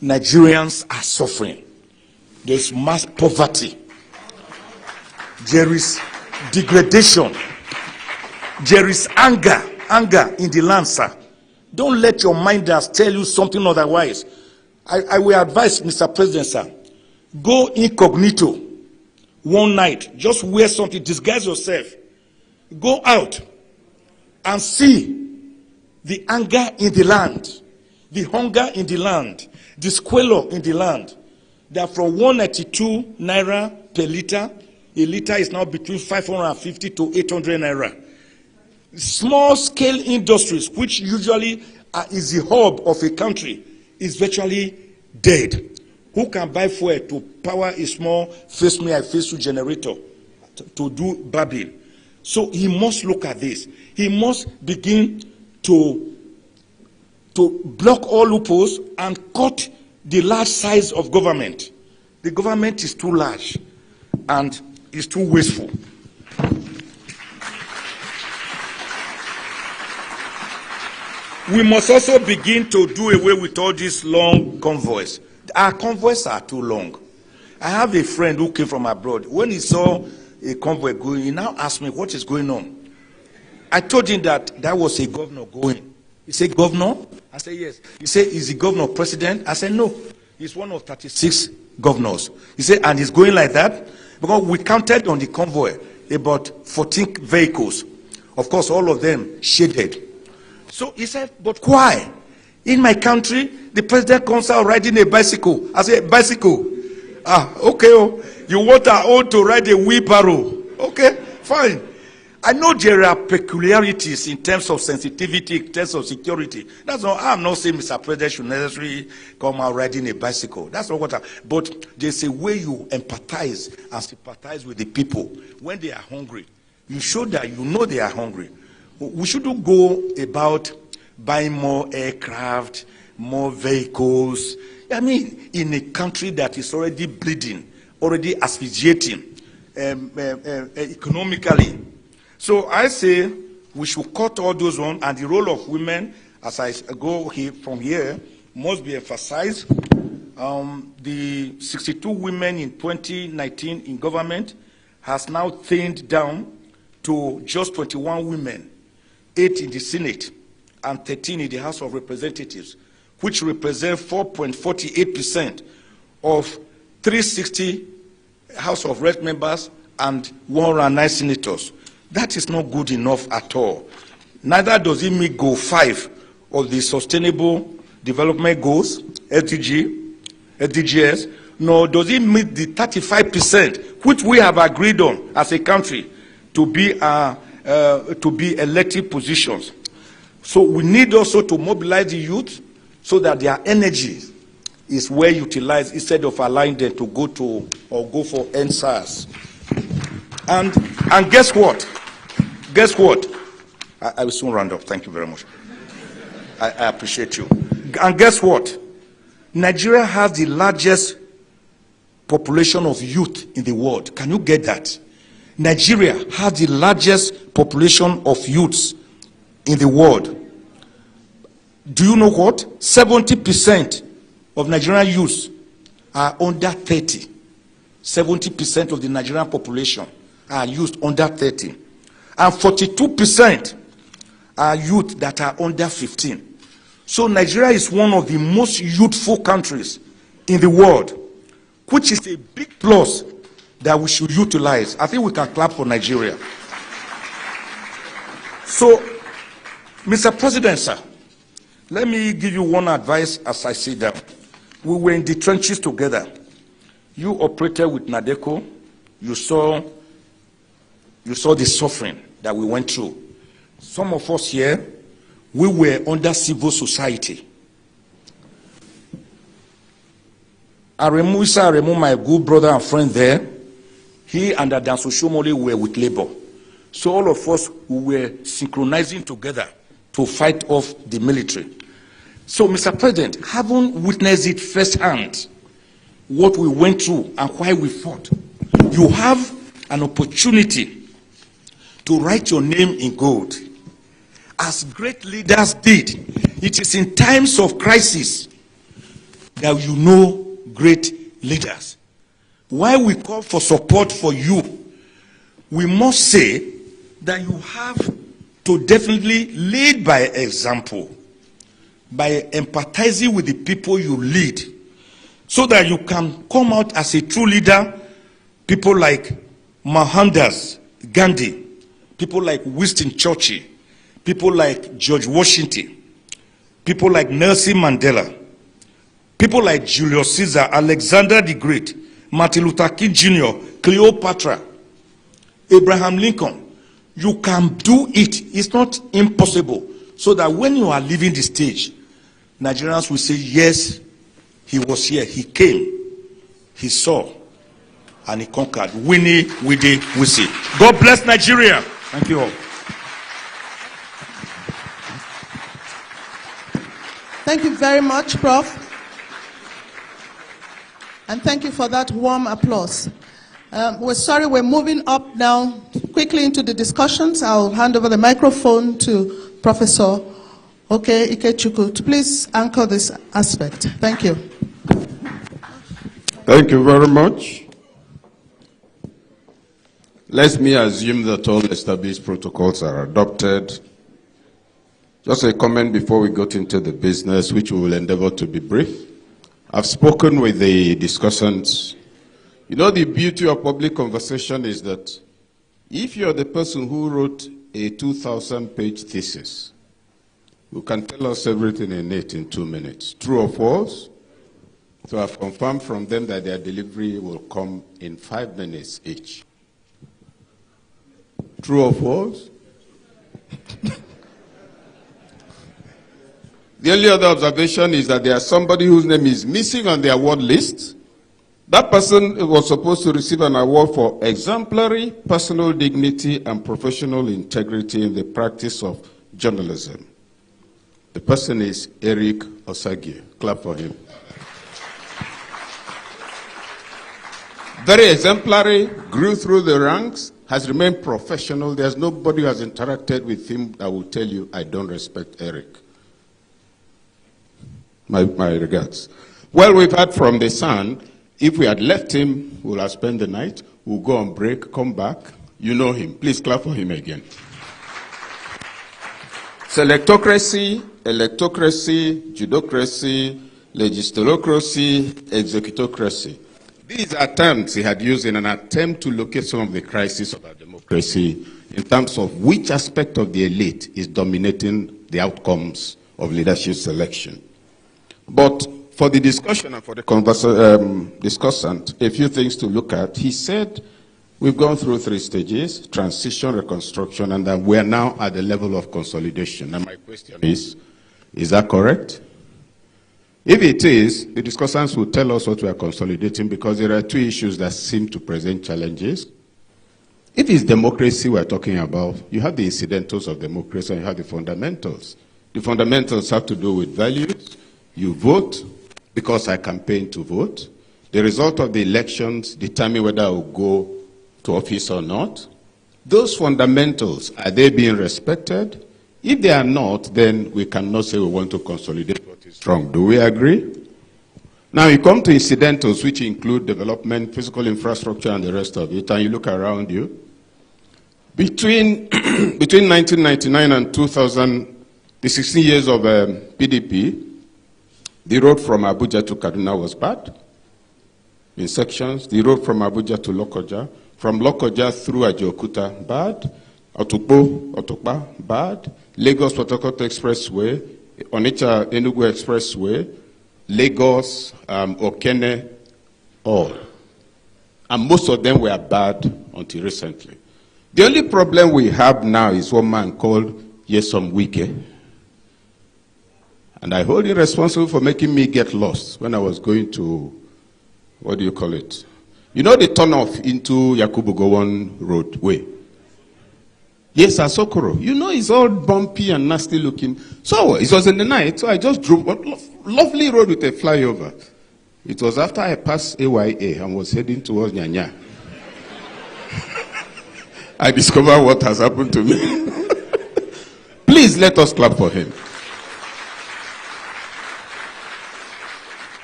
Nigerians are suffering. There's mass poverty. There is degradation. There is anger in the land, sir. Don't let your minders tell you something otherwise. I will advise Mr. President, sir, go incognito one night. Just wear something, disguise yourself. Go out and see the anger in the land, the hunger in the land, the squalor in the land. That from 192 naira per liter, a liter is now between 550 to 800 naira. Small-scale industries, which usually is the hub of a country, is virtually dead. Who can buy fuel to power a small face-me-I-face-you generator to do barbing? So he must look at this. He must begin to block all loopholes and cut the large size of government. The government is too large and is too wasteful. We must also begin to do away with all these long convoys. Our convoys are too long. I have a friend who came from abroad. When he saw a convoy going, he now asked me, what is going on? I told him that was a governor going. He said, governor? I said, yes. He said, is the governor president? I said, no. He's one of 36 governors. He said, and he's going like that? Because we counted on the convoy about 14 vehicles. Of course, all of them shaded. So he said, but why? In my country, the president comes out riding a bicycle. I said, bicycle? Ah, okay. Oh, you want our own to ride a wheelbarrow? Okay, fine. I know there are peculiarities in terms of sensitivity, in terms of security. That's not, I'm not saying Mr. President should necessarily come out riding a bicycle. That's not what but there's a way you empathize and sympathize with the people when they are hungry. You show that you know they are hungry. We shouldn't go about buying more aircraft, more vehicles. I mean, in a country that is already bleeding, already asphyxiating economically. So I say we should cut all those on, and the role of women, as I go here, from here, must be emphasized. The 62 women in 2019 in government has now thinned down to just 21 women, 8 in the Senate and 13 in the House of Representatives, which represent 4.48% of 360 House of Rep members and 109 senators. That is not good enough at all. Neither does it meet Goal 5 of the Sustainable Development Goals, SDGs, nor does it meet the 35%, which we have agreed on as a country to be elected positions. So we need also to mobilize the youth so that their energy is well utilized instead of allowing them to go to or go for NSAS. And guess what? Guess what? I will soon round up. Thank you very much. I appreciate you. And guess what? Nigeria has the largest population of youth in the world. Can you get that? Nigeria has the largest population of youths in the world. Do you know what? 70% of Nigerian youths are under 30. 70% of the Nigerian population are youth under 30. And 42% are youth that are under 15. So Nigeria is one of the most youthful countries in the world, which is a big plus that we should utilize. I think we can clap for Nigeria. So, Mr. President, sir, let me give you one advice as I sit down. We were in the trenches together. You operated with Nadeko. You saw the suffering that we went through. Some of us here, we were under civil society. Aremu, my good brother and friend there, he and Adanso Shomole were with labor. So all of us were synchronizing together to fight off the military. So, Mr. President, having witnessed it firsthand, what we went through and why we fought, you have an opportunity to write your name in gold. As great leaders did, it is in times of crisis that you know great leaders. While we call for support for you, we must say that you have to definitely lead by example, by empathizing with the people you lead, so that you can come out as a true leader. People like Mohandas Gandhi, people like Winston Churchill, people like George Washington, people like Nelson Mandela, people like Julius Caesar, Alexander the Great, Martin Luther King Jr., Cleopatra, Abraham Lincoln. You can do it. It's not impossible. So that when you are leaving the stage, Nigerians will say, yes, he was here, he came, he saw, and he conquered. Winnie, Widi, Wisi. God bless Nigeria. Thank you all. Thank you very much, Prof. And thank you for that warm applause. We're sorry, we're moving up now quickly into the discussions. I'll hand over the microphone to Professor Ikechukwu to please anchor this aspect. Thank you. Thank you very much. Let me assume that all established protocols are adopted. Just a comment before we got into the business, which we will endeavor to be brief. I've spoken with the discussants. You know, the beauty of public conversation is that if you're the person who wrote a 2,000-page thesis, you can tell us everything in it in 2 minutes. True or false? So I've confirmed from them that their delivery will come in 5 minutes each. True or false? The only other observation is that there's somebody whose name is missing on the award list. That person was supposed to receive an award for exemplary personal dignity and professional integrity in the practice of journalism. The person is Eric Osagie. Clap for him. Very exemplary, grew through the ranks, has remained professional. There's nobody who has interacted with him that will tell you, I don't respect Eric. My regards. Well, we've heard from the Sun. If we had left him, we'll have spent the night. We'll go on break, come back. You know him. Please clap for him again. Selectocracy, electocracy, judocracy, legislocracy, executocracy. These are terms he had used in an attempt to locate some of the crises of our democracy in terms of which aspect of the elite is dominating the outcomes of leadership selection. But for the discussion and for the discussant, a few things to look at. He said we've gone through 3 stages, transition, reconstruction, and that we're now at the level of consolidation. And my question is that correct? If it is, the discussants will tell us what we are consolidating, because there are 2 issues that seem to present challenges. If it's democracy we're talking about, you have the incidentals of democracy and you have the fundamentals. The fundamentals have to do with values. You vote because I campaign to vote. The result of the elections determine whether I will go to office or not. Those fundamentals, are they being respected? If they are not, then we cannot say we want to consolidate what is strong. Do we agree? Now you come to incidentals, which include development, physical infrastructure, and the rest of it, and you look around you. Between 1999 and 2000, the 16 years of PDP, the road from Abuja to Kaduna was bad in sections. The road from Abuja to Lokoja, from Lokoja through Ajaokuta, bad. Otokpa, bad. Lagos Port Harcourt Expressway, Onitsha Enugu Expressway, Lagos, Okene, all. And most of them were bad until recently. The only problem we have now is one man called Nyesom Wike. And I hold him responsible for making me get lost when I was going to, what do you call it? You know the turn-off into Yakubu Gowon roadway? Yes, Asokoro. You know it's all bumpy and nasty looking. So it was in the night, so I just drove a lovely road with a flyover. It was after I passed AYA and was heading towards Nyanya. I discovered what has happened to me. Please let us clap for him.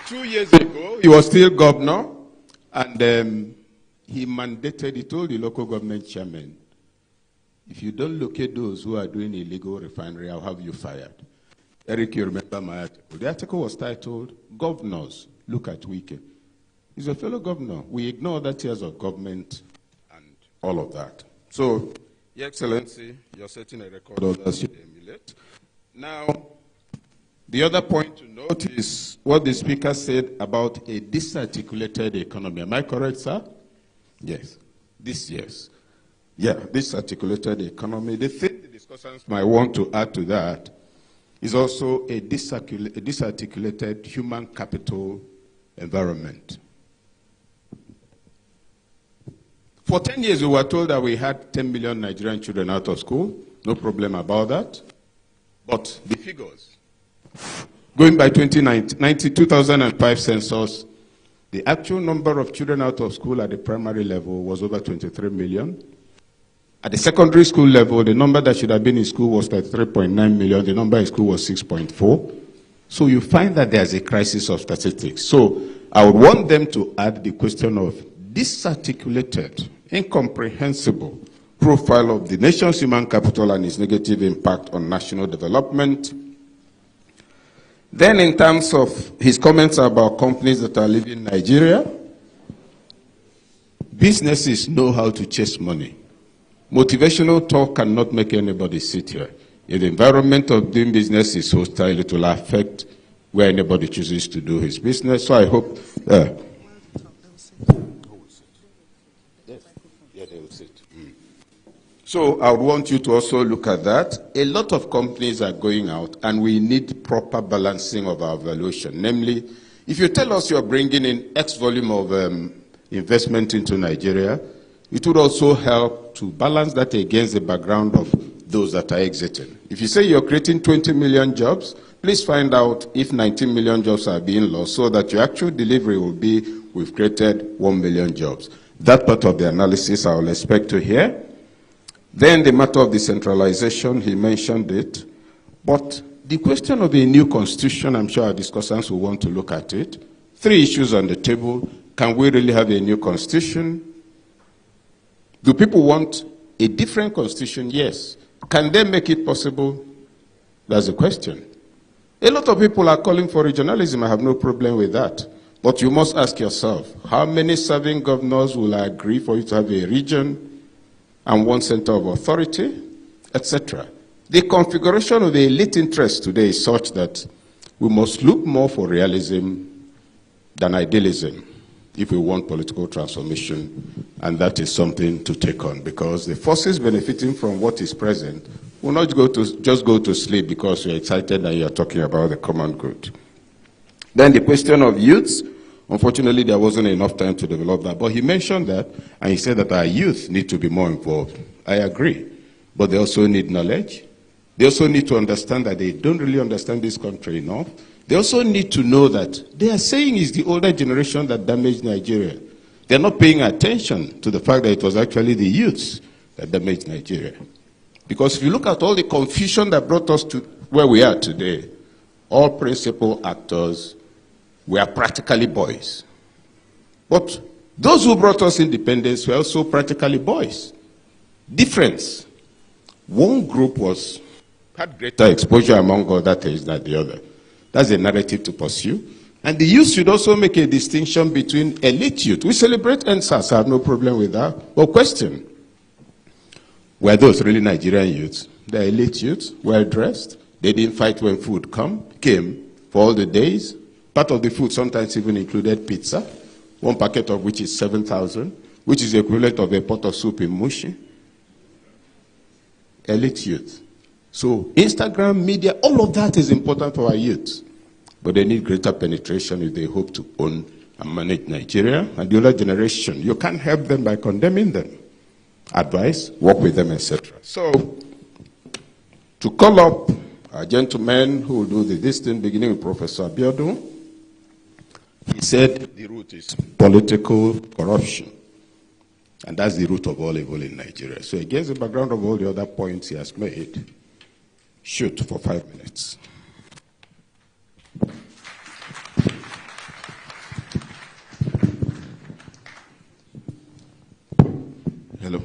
2 years ago, he was still governor, and he told the local government chairman, if you don't locate those who are doing illegal refinery, I'll have you fired. Eric, you remember my article. The article was titled, Governors, Look at Wike. He's a fellow governor. We ignore that tiers of government and all of that. So, Your Excellency, you're setting a record others should emulate. Now, the other point to note is what the speaker said about a disarticulated economy. Am I correct, sir? Yes. Yes. Yeah, disarticulated economy. The thing the discussants might want to add to that is also a disarticulated human capital environment. For 10 years, we were told that we had 10 million Nigerian children out of school. No problem about that. But the figures, going by 2005 census, the actual number of children out of school at the primary level was over 23 million. At the secondary school level, the number that should have been in school was 33.9 million. The number in school was 6.4. So you find that there's a crisis of statistics. So I would want them to add the question of disarticulated, incomprehensible, profile of the nation's human capital and its negative impact on national development. Then in terms of his comments about companies that are leaving Nigeria, businesses know how to chase money. Motivational talk cannot make anybody sit here. If the environment of doing business is hostile, it will affect where anybody chooses to do his business. So I hope... So I would want you to also look at that. A lot of companies are going out, and we need proper balancing of our valuation. Namely, if you tell us you're bringing in X volume of investment into Nigeria, it would also help to balance that against the background of those that are exiting. If you say you're creating 20 million jobs, please find out if 19 million jobs are being lost so that your actual delivery will be, we've created 1 million jobs. That part of the analysis I will expect to hear. Then the matter of decentralization, he mentioned it. But the question of a new constitution, I'm sure our discussants will want to look at it. 3 issues on the table. Can we really have a new constitution? Do people want a different constitution? Yes. Can they make it possible? That's the question. A lot of people are calling for regionalism. I have no problem with that. But you must ask yourself, how many serving governors will agree for you to have a region and one center of authority, etc.? The configuration of the elite interest today is such that we must look more for realism than idealism if we want political transformation, and that is something to take on, because the forces benefiting from what is present will not just go to sleep because you're excited and you're talking about the common good. Then the question of youths, unfortunately there wasn't enough time to develop that, but he mentioned that, and he said that our youth need to be more involved. I agree, but they also need knowledge. They also need to understand that they don't really understand this country enough. They also need to know that they are saying it's the older generation that damaged Nigeria. They're not paying attention to the fact that it was actually the youths that damaged Nigeria. Because if you look at all the confusion that brought us to where we are today, all principal actors were practically boys. But those who brought us independence were also practically boys. Difference. One group had greater exposure among other things than the other. That's a narrative to pursue. And the youth should also make a distinction between elite youth. We celebrate NSAS, I have no problem with that. But question, were those really Nigerian youths? They're elite youths, well-dressed. They didn't fight when food came for all the days. Part of the food sometimes even included pizza, one packet of which is 7,000, which is the equivalent of a pot of soup in Mushi. Elite youth. So Instagram, media, all of that is important for our youth. But they need greater penetration if they hope to own and manage Nigeria. And the older generation, you can't help them by condemning them. Advice, work with them, etc. So, to call up a gentleman who will do this thing, beginning with Professor Abiodun, he said the root is political corruption. And that's the root of all evil in Nigeria. So against the background of all the other points he has made, shoot for 5 minutes. Hello.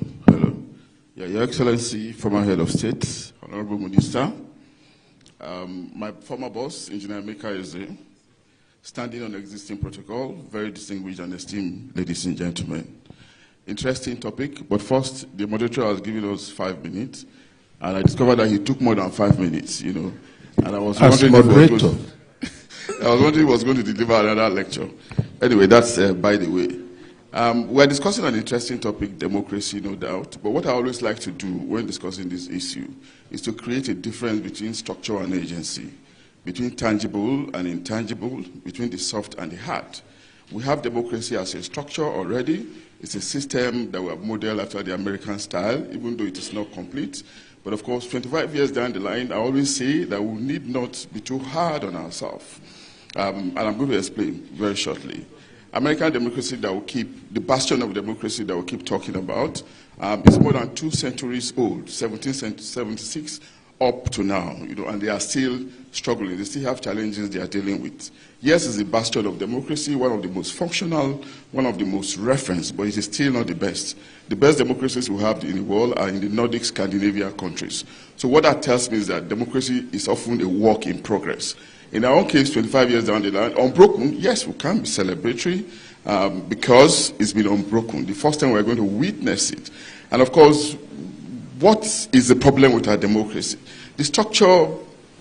Yeah, Your Excellency, former Head of State, Honorable Minister, my former boss, Engineer Mika Eze, standing on existing protocol, very distinguished and esteemed ladies and gentlemen. Interesting topic, but first, the moderator has given us 5 minutes, and I discovered that he took more than 5 minutes, you know, and I was wondering if he was going to deliver another lecture. Anyway, that's by the way. We're discussing an interesting topic, democracy, no doubt, but what I always like to do when discussing this issue is to create a difference between structure and agency, between tangible and intangible, between the soft and the hard. We have democracy as a structure already. It's a system that we have modeled after the American style, even though it is not complete. But of course, 25 years down the line, I always say that we need not be too hard on ourselves. And I'm going to explain very shortly. American democracy that will keep, the bastion of democracy that we'll keep talking about, is more than 2 centuries old, 1776, up to now, and they are still struggling. They still have challenges they are dealing with. Yes, it's a bastion of democracy, one of the most functional, one of the most referenced, but it is still not the best. The best democracies we have in the world are in the Nordic Scandinavia countries. So what that tells me is that democracy is often a work in progress. In our own case, 25 years down the line, Unbroken, yes, we can be celebratory because it's been unbroken. The first time we're going to witness it. And of course, what is the problem with our democracy? The structure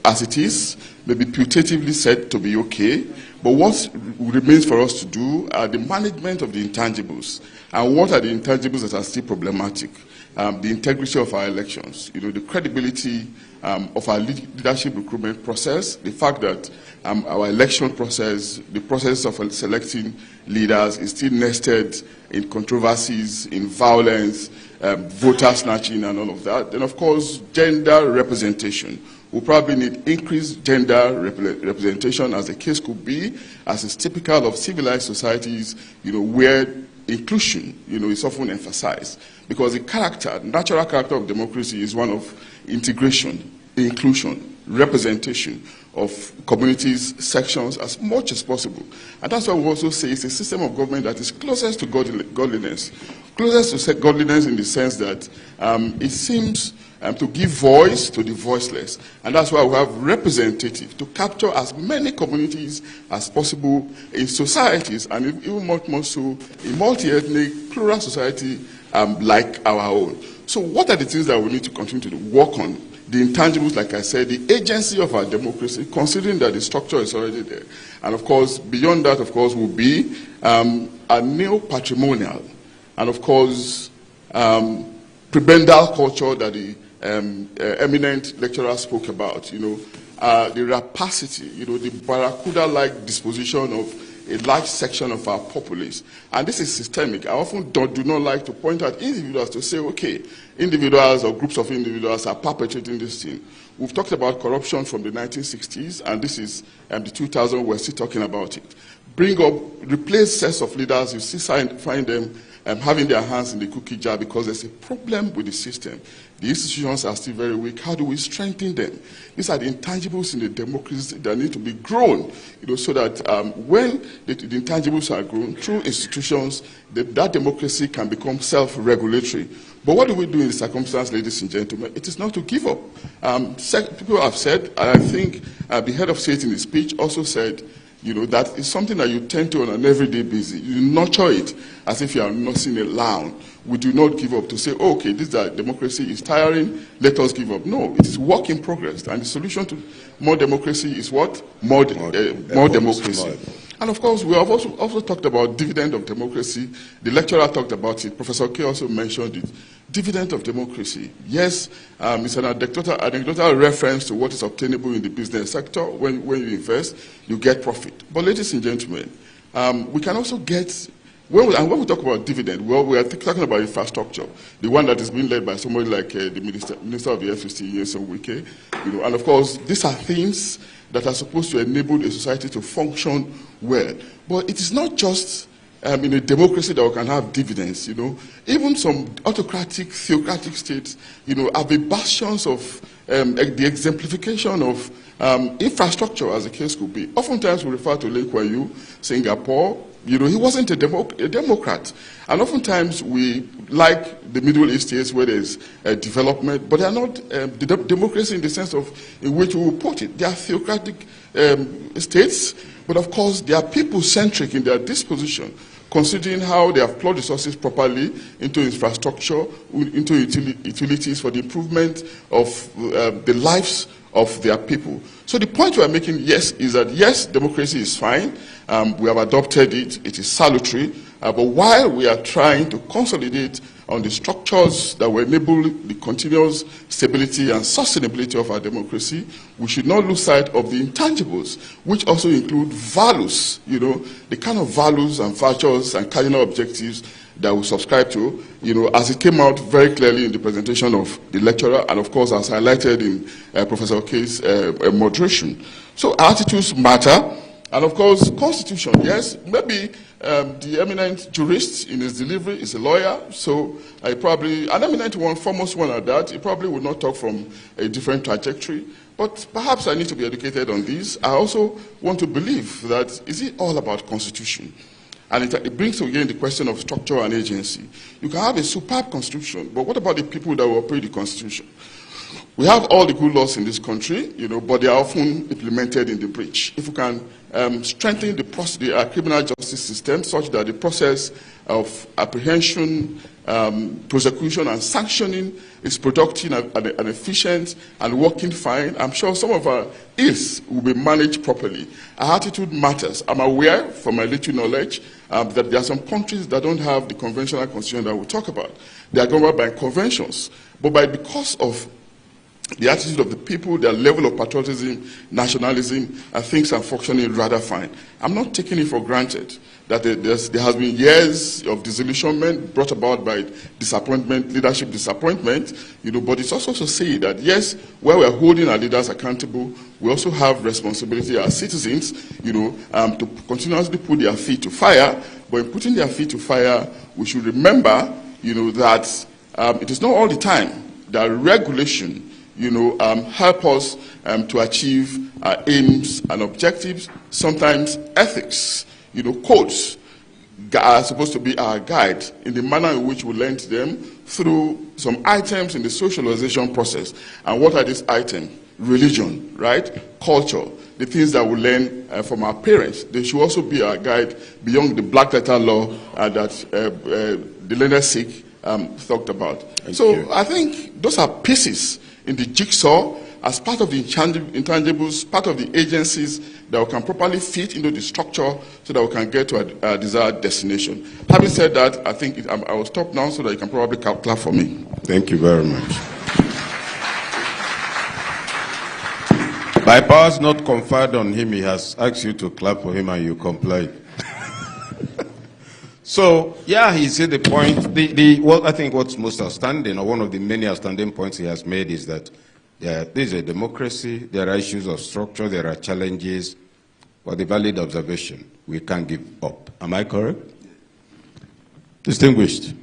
as it is may be putatively said to be okay, but what remains for us to do are the management of the intangibles. And what are the intangibles that are still problematic? The integrity of our elections, the credibility of our leadership recruitment process, the fact that our election process, the process of selecting leaders is still nested in controversies, in violence, voter snatching and all of that. Then of course, gender representation. We probably need increased gender representation, as the case could be, as is typical of civilized societies, where inclusion, is often emphasized. Because the natural character of democracy is one of integration, inclusion, representation of communities, sections, as much as possible. And that's why we also say it's a system of government that is closest to godliness. Closest to godliness in the sense that it seems to give voice to the voiceless. And that's why we have representative to capture as many communities as possible in societies, and even much more so in multi-ethnic, plural society like our own. So what are the things that we need to continue to work on? The intangibles, like I said, the agency of our democracy, considering that the structure is already there. And of course, beyond that, of course, will be a neo-patrimonial and of course, prebendal culture that the eminent lecturer spoke about, the rapacity, the barracuda-like disposition of a large section of our populace. And this is systemic. I often do not like to point out individuals to say, okay, individuals or groups of individuals are perpetrating this thing. We've talked about corruption from the 1960s, and this is the 2000s, we're still talking about it. Replace sets of leaders, you still find them having their hands in the cookie jar because there's a problem with the system. The institutions are still very weak. How do we strengthen them? These are the intangibles in the democracy that need to be grown, so that when the intangibles are grown through institutions, that democracy can become self-regulatory. But what do we do in the circumstance, ladies and gentlemen? It is not to give up. People have said, and I think the head of state in his speech also said, that is something that you tend to on an everyday basis. You nurture it as if you are nursing a lamb. We do not give up to say, oh, okay, this democracy is tiring, let us give up. No, it is work in progress. And the solution to more democracy is what? More democracy. And of course, we have also talked about dividend of democracy. The lecturer talked about it. Professor K also mentioned it. Dividend of democracy. Yes, it's an anecdotal reference to what is obtainable in the business sector. When you invest, you get profit. But ladies and gentlemen, we can also get, when we talk about dividend, well, we are talking about infrastructure, the one that is being led by somebody like the Minister of the FCC, Nyesom Wike. And of course, these are things that are supposed to enable a society to function well. But it is not just in a democracy that we can have dividends, Even some autocratic, theocratic states, are the bastions of the exemplification of infrastructure, as the case could be. Oftentimes we refer to Lee Kuan Yew, Singapore. He wasn't a Democrat. And oftentimes we like the Middle East states where there's development, but they are not democracy in the sense of in which we will put it. They are theocratic states, but of course they are people-centric in their disposition, considering how they have plowed resources properly into infrastructure, into utilities for the improvement of the lives of their people. So the point we are making, yes, is that yes, democracy is fine. We have adopted it. It is salutary. But while we are trying to consolidate on the structures that will enable the continuous stability and sustainability of our democracy, we should not lose sight of the intangibles, which also include values, the kind of values and virtues and cardinal objectives that we subscribe to, as it came out very clearly in the presentation of the lecturer, and of course as highlighted in Professor K's moderation. So attitudes matter. And of course, constitution, yes, maybe the eminent jurist in his delivery is a lawyer, so I probably, an eminent one, foremost one at that, he probably would not talk from a different trajectory, but perhaps I need to be educated on this. I also want to believe that, is it all about constitution? And it brings again the question of structure and agency. You can have a superb constitution, but what about the people that will operate the constitution? We have all the good laws in this country, but they are often implemented in the breach. If we can strengthen the criminal justice system such that the process of apprehension, prosecution, and sanctioning is productive and efficient and working fine, I'm sure some of our ills will be managed properly. Our attitude matters. I'm aware, from my little knowledge, that there are some countries that don't have the conventional constitution that we'll talk about. They are governed by conventions, but because of the attitude of the people, their level of patriotism, nationalism, things are functioning rather fine. I'm not taking it for granted that there has been years of disillusionment brought about by disappointment, leadership disappointment, but it's also to say that, yes, where we're holding our leaders accountable, we also have responsibility as citizens, to continuously put their feet to fire. But in putting their feet to fire, we should remember, that it is not all the time that regulation help us to achieve our aims and objectives. Sometimes ethics, codes are supposed to be our guide in the manner in which we learn them through some items in the socialization process. And what are these items? Religion, right? Culture, the things that we learn from our parents. They should also be our guide beyond the black letter law that the learned Sikh talked about. So I think those are pieces in the jigsaw as part of the intangibles, part of the agencies that we can properly fit into the structure so that we can get to a desired destination. Having said that, I think I will stop now so that you can probably clap for me. Thank you very much. By powers not conferred on him, he has asked you to clap for him and you complied. So, yeah, he said the point. I think what's most outstanding, or one of the many outstanding points he has made, is that this is a democracy. There are issues of structure. There are challenges. But the valid observation, we can't give up. Am I correct? Distinguished.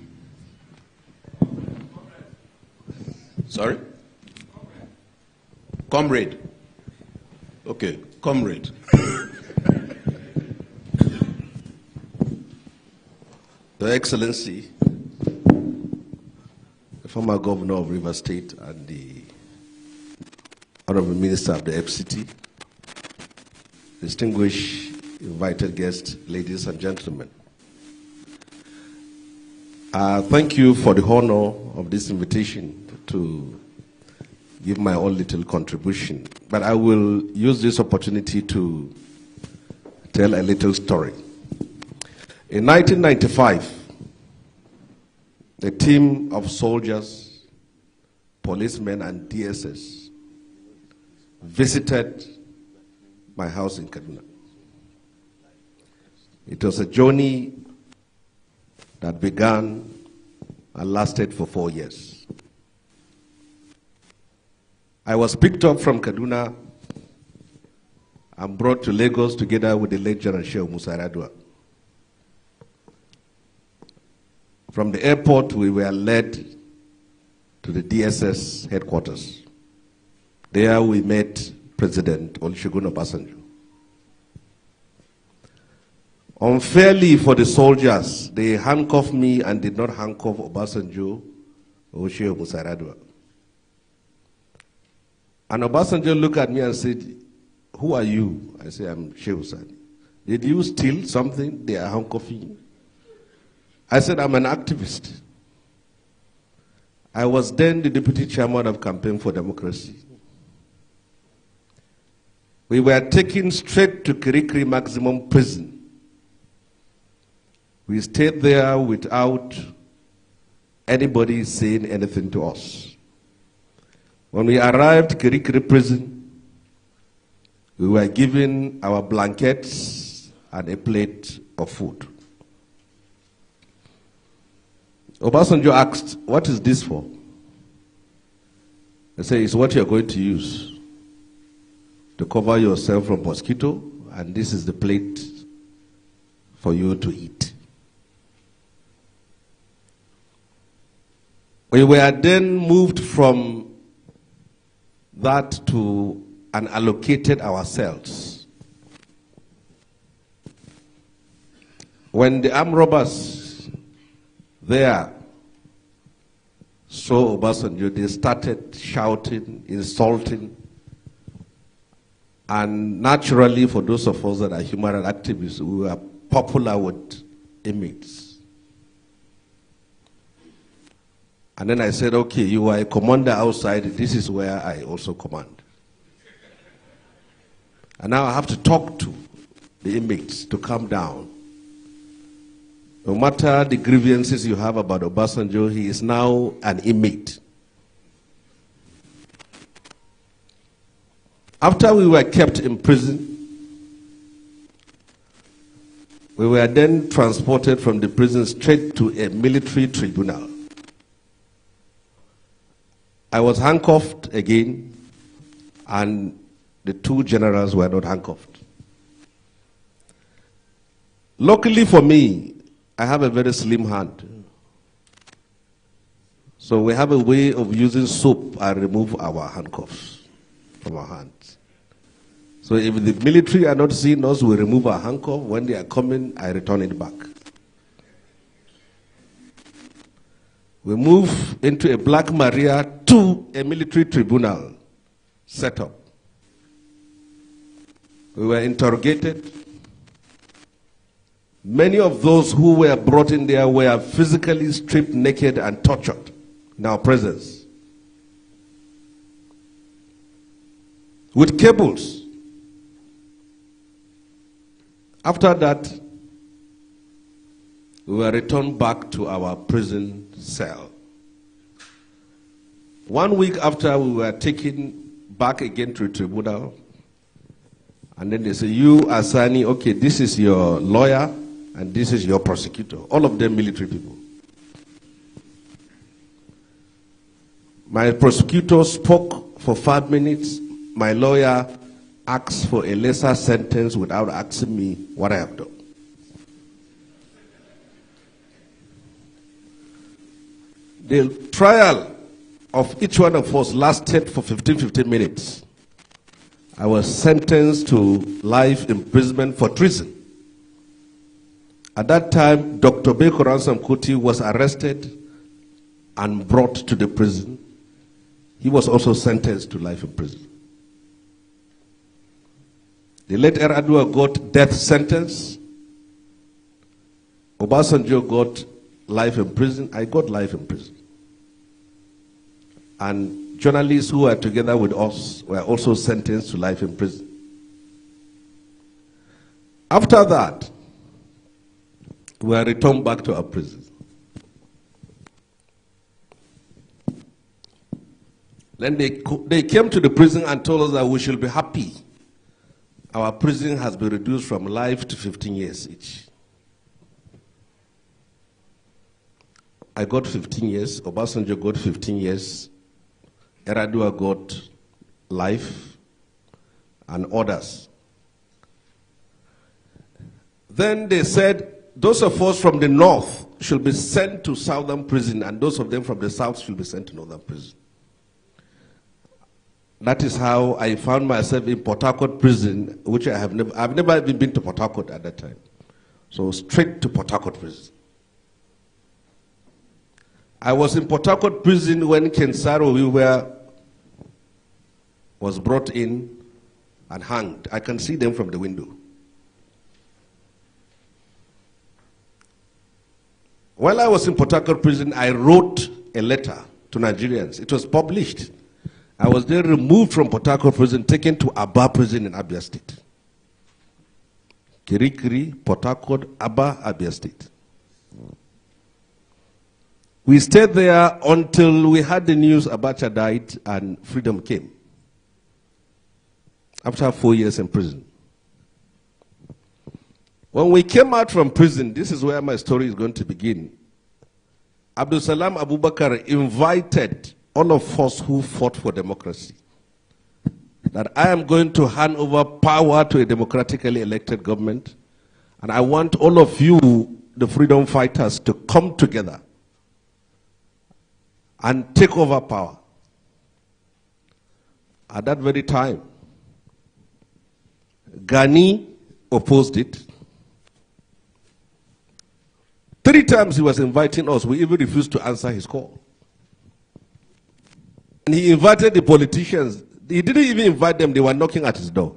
Sorry? Comrade. Okay, comrade. Your Excellency, the former governor of Rivers State and the Honorable Minister of the FCT, distinguished invited guests, ladies and gentlemen. Thank you for the honor of this invitation to give my own little contribution. But I will use this opportunity to tell a little story. In 1995, a team of soldiers, policemen, and DSS visited my house in Kaduna. It was a journey that began and lasted for 4 years. I was picked up from Kaduna and brought to Lagos together with the late General Shehu Musa Yar'Adua. From the airport, we were led to the DSS headquarters. There we met President Olusegun Obasanjo. Unfairly for the soldiers, they handcuffed me and did not handcuff Obasanjo or Shehu Musa Yar'Adua. And Obasanjo looked at me and said, "Who are you?" I said, "I'm Shehu Sani." "Did you steal something? They are handcuffing you." I said, "I'm an activist." I was then the deputy chairman of Campaign for Democracy. We were taken straight to Kirikiri Maximum Prison. We stayed there without anybody saying anything to us. When we arrived at Kirikiri Prison, we were given our blankets and a plate of food. Obasanjo asked, "What is this for?" I said, "It's what you're going to use to cover yourself from mosquito and this is the plate for you to eat. We were then moved from that to and allocated ourselves. When the armed robbers there saw Obasanjo, they started shouting, insulting, and naturally for those of us that are human rights activists, we were popular with inmates. And then I said, okay, you are a commander outside, this is where I also command. And now I have to talk to the inmates to calm down. No matter the grievances you have about Obasanjo, he is now an inmate. After we were kept in prison, we were then transported from the prison straight to a military tribunal. I was handcuffed again, and the two generals were not handcuffed. Luckily for me, I have a very slim hand. So we have a way of using soap and remove our handcuffs from our hands. So if the military are not seeing us, we remove our handcuff. When they are coming, I return it back. We move into a Black Maria to a military tribunal setup. We were interrogated. Many of those who were brought in there were physically stripped naked and tortured in our presence, with cables. After that, we were returned back to our prison cell. 1 week after, we were taken back again to a tribunal, and then they say, you, Asani, okay, this is your lawyer, and this is your prosecutor. All of them military people. My prosecutor spoke for 5 minutes. My lawyer asked for a lesser sentence without asking me what I have done. The trial of each one of us lasted for 15 minutes. I was sentenced to life imprisonment for treason. At that time, Dr. Beko Ransom Kuti was arrested and brought to the prison. He was also sentenced to life in prison. The late Yar'Adua got death sentence. Obasanjo got life in prison. I got life in prison. And journalists who were together with us were also sentenced to life in prison. After that, we were returned back to our prison. Then they came to the prison and told us that we should be happy. Our prison has been reduced from life to 15 years each. I got 15 years, Obasanjo got 15 years, Yar'Adua got life, and others. Then they said, those of us from the north should be sent to southern prison, and those of them from the south should be sent to northern prison. That is how I found myself in Port Harcourt prison, which I've never even been to Port Harcourt at that time. So straight to Port Harcourt prison. I was in Port Harcourt prison when Ken Saro-Wiwa was brought in and hanged. I can see them from the window. While I was in Port Harcourt prison, I wrote a letter to Nigerians. It was published. I was then removed from Port Harcourt prison, taken to Aba prison in Abia State. Kirikiri, Port Harcourt, Aba, Abia State. We stayed there until we had the news Abacha died and freedom came. After 4 years in prison. When we came out from prison, this is where my story is going to begin. Abdul Salam Abubakar invited all of us who fought for democracy that I am going to hand over power to a democratically elected government, and I want all of you, the freedom fighters, to come together and take over power. At that very time, Gani opposed it. 3 times he was inviting us. We even refused to answer his call. And he invited the politicians. He didn't even invite them. They were knocking at his door.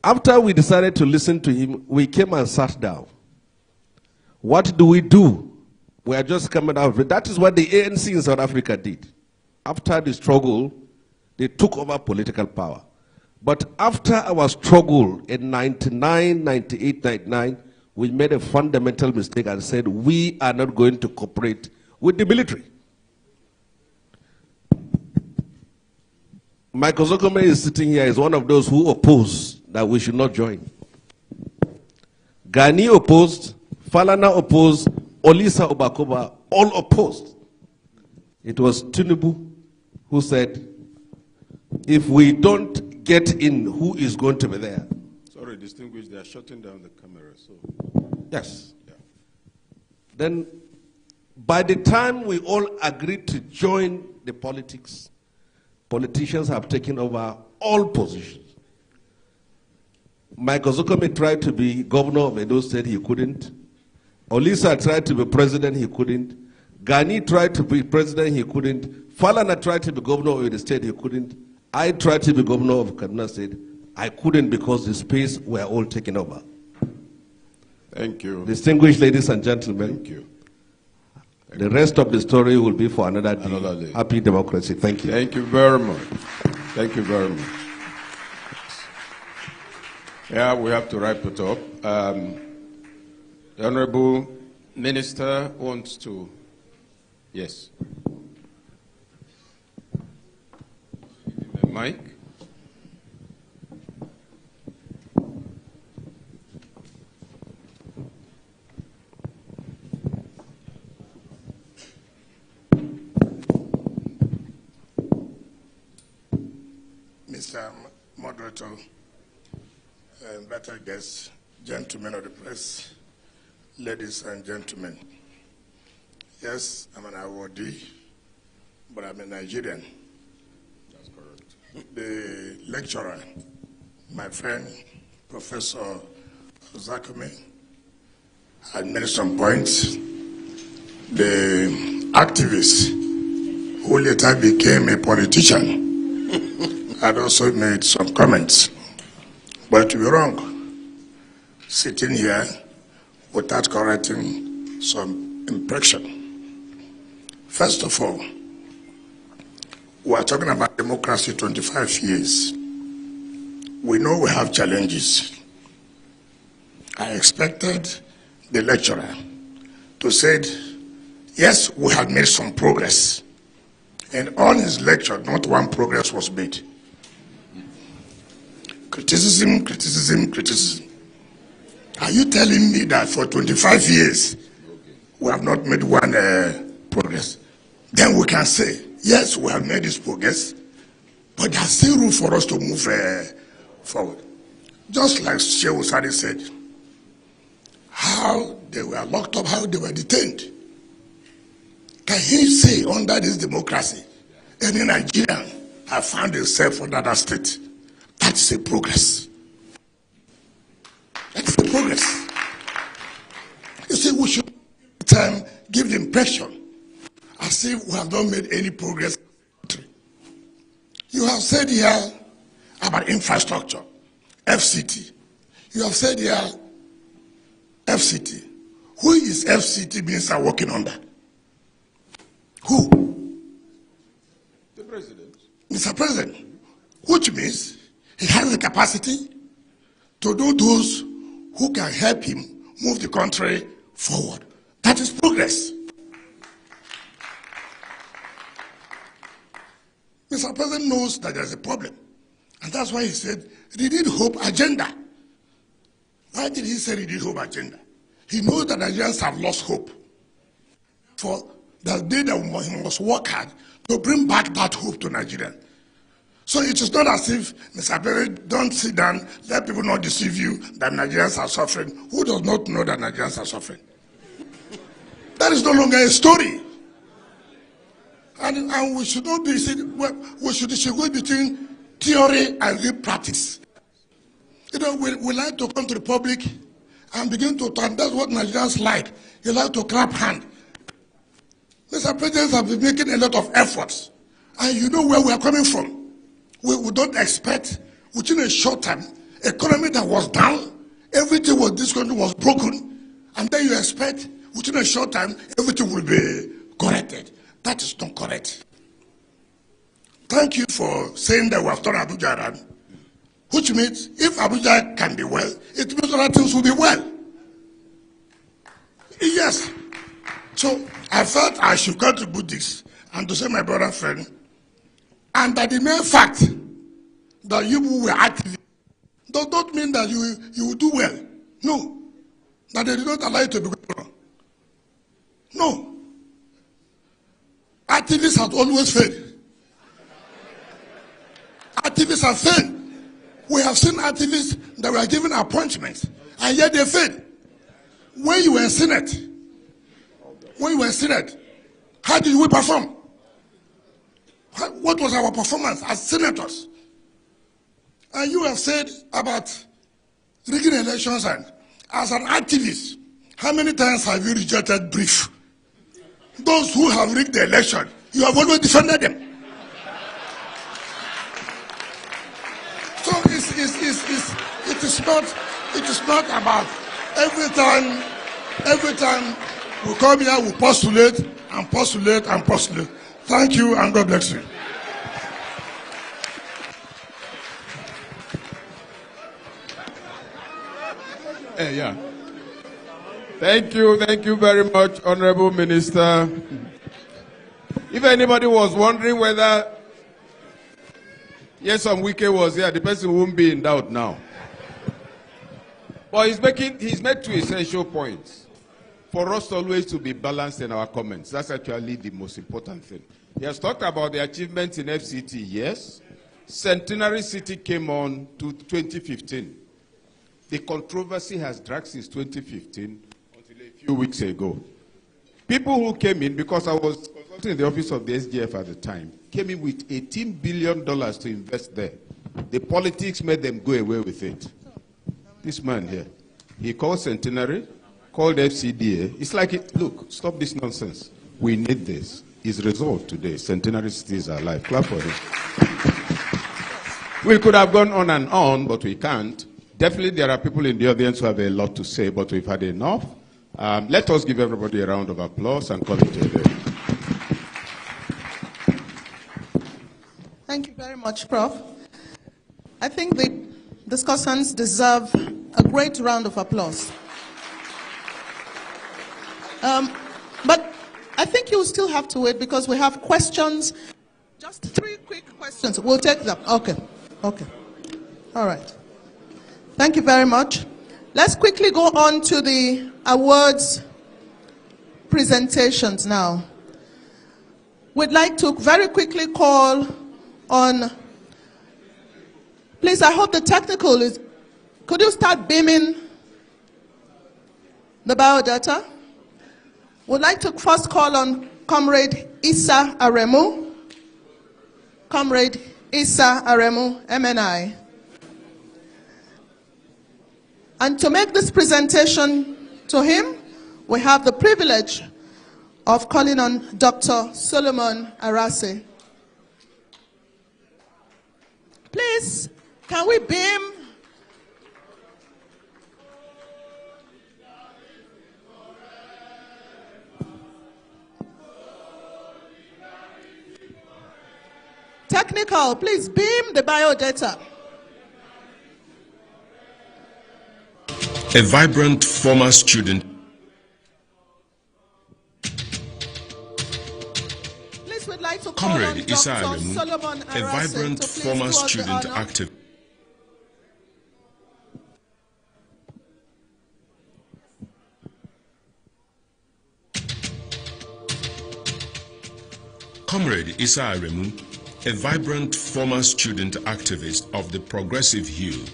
After we decided to listen to him, we came and sat down. What do? We are just coming out of it. That is what the ANC in South Africa did. After the struggle, they took over political power. But after our struggle in 99, 98, 99, we made a fundamental mistake and said, we are not going to cooperate with the military. Michael Zokome is sitting here, is one of those who oppose that we should not join. Gani opposed, Falana opposed, Olisa Obakoba, all opposed. It was Tinubu who said, if we don't get in, who is going to be there? Sorry, distinguished, they are shutting down the camera, so. Yes. Yeah. Then, by the time we all agreed to join the politics, politicians have taken over all positions. Michael Zokome tried to be governor of Edo State, he couldn't. Olisa tried to be president, he couldn't. Gani tried to be president, he couldn't. Falana tried to be governor of the state, he couldn't. I tried to be governor of Kaduna State. I couldn't because the space were all taken over. Thank you. Distinguished ladies and gentlemen, Thank you. the rest of the story will be for another day. Another day. Happy democracy. Thank you. Thank you very much. Thank you very much. Yeah, we have to wrap it up. The Honorable Minister wants to, yes. The mic. Mr. Moderator, invited guests, gentlemen of the press, ladies and gentlemen. Yes, I'm an awardee, but I'm a Nigerian. That's correct. The lecturer, my friend, Professor Zakome, had made some points. The activist who later became a politician had also made some comments. But to be wrong, sitting here without correcting some impression. First of all, we are talking about democracy 25 years. We know we have challenges. I expected the lecturer to say, yes, we have made some progress. And on his lecture, not one progress was made. Criticism, criticism, criticism. Are you telling me that for 25 years, we have not made one progress? Then we can say, yes, we have made this progress, but there's still room for us to move forward. Just like Shehu Sadi said, how they were locked up, how they were detained. Can he say under this democracy, any Nigerian have found himself under that state? That is a progress. That is a progress. You see, we should give the impression as if we have not made any progress. You have said here about infrastructure, FCT. You have said here FCT. Who is FCT minister working under? Who? The president. Mr. President, which means he has the capacity to do those who can help him move the country forward. That is progress. Mr. President knows that there's a problem. And that's why he said, renewed hope agenda. Why did he say renewed hope agenda? He knows that Nigerians have lost hope. For the day that he must work hard to bring back that hope to Nigeria. So it is not as if, Mr. President, don't sit down, let people not deceive you that Nigerians are suffering. Who does not know that Nigerians are suffering? That is no longer a story. And we should not be, we should distinguish between theory and real practice. You know, we like to come to the public and begin to talk. That's what Nigerians like. They like to clap hand. Mr. President have been making a lot of efforts. And you know where we are coming from. We don't expect, within a short time, economy that was down, everything was, this country was broken, and then you expect, within a short time, everything will be corrected. That is not correct. Thank you for saying that we have turned Abuja around, which means if Abuja can be well, it means other things will be well. Yes. So I felt I should contribute this and to say, my brother friend, and that the mere fact that you were active does not mean that you will do well. No. That they did not allow you to be governor. No. Activists have always failed. Activists have failed. We have seen activists that were given appointments, and yet they failed. When you were in Senate, how did we perform? What was our performance as senators? And you have said about rigging elections, and as an activist, how many times have you rejected brief? Those who have rigged the election, you have always defended them. So it is not about every time we come here, we postulate and postulate and postulate. Thank you, and God bless you. Yeah. Thank you very much, Honorable Minister. If anybody was wondering whether Nyesom Wike was here, the person won't be in doubt now. But he's made two essential points. For us always to be balanced in our comments. That's actually the most important thing. He has talked about the achievements in FCT, yes. Centenary City came on to 2015. The controversy has dragged since 2015 until a few weeks ago. People who came in, because I was consulting in the office of the SGF at the time, came in with $18 billion to invest there. The politics made them go away with it. This man here, he called Centenary, called FCDA. It's like, look, stop this nonsense. We need this. His result today, Centenary Cities are alive. Clap for him. We could have gone on and on, but we can't. Definitely there are people in the audience who have a lot to say, but we've had enough. Let us give everybody a round of applause and call it a day. Thank you very much, Prof. I think the discussants deserve a great round of applause. But I think you will still have to wait because we have questions. Just 3 quick questions. We'll take them. Okay. All right. Thank you very much. Let's quickly go on to the awards presentations now. We'd like to very quickly call on, please, I hope the technical is, could you start beaming the biodata? We'd like to first call on Comrade Issa Aremu. Comrade Issa Aremu, MNI. And to make this presentation to him, we have the privilege of calling on Dr. Solomon Arase. Please, can we beam? Technical, please beam the biodata. A vibrant former student. Please, we'd like to call Comrade on Issa Dr. Aremu, Solomon a Arase vibrant to please former do us the student honor. active. Comrade Issa Aremu, a vibrant former student activist of the progressive hue,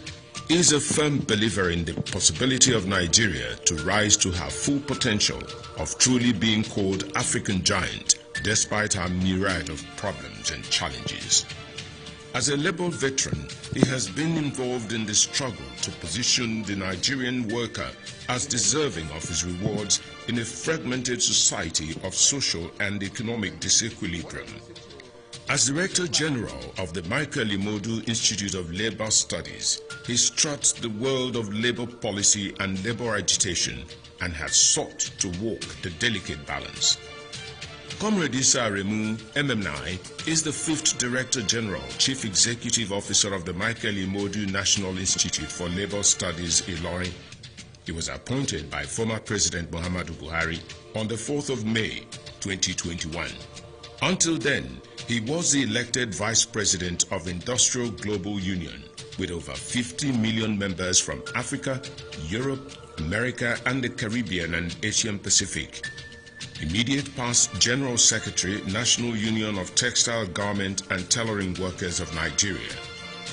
is a firm believer in the possibility of Nigeria to rise to her full potential of truly being called African giant, despite her myriad of problems and challenges. As a Labour veteran, he has been involved in the struggle to position the Nigerian worker as deserving of his rewards in a fragmented society of social and economic disequilibrium. As Director General of the Michael Imodu Institute of Labour Studies, he struts the world of labour policy and labour agitation and has sought to walk the delicate balance. Comrade Issa Aremu, MMNI, is the 5th Director General, Chief Executive Officer of the Michael Imodu National Institute for Labour Studies, Ilorin. He was appointed by former President Muhammadu Buhari on the 4th of May, 2021. Until then, he was the elected Vice President of Industrial Global Union, with over 50 million members from Africa, Europe, America, and the Caribbean and Asian Pacific. Immediate past General Secretary, National Union of Textile, Garment and Tailoring Workers of Nigeria,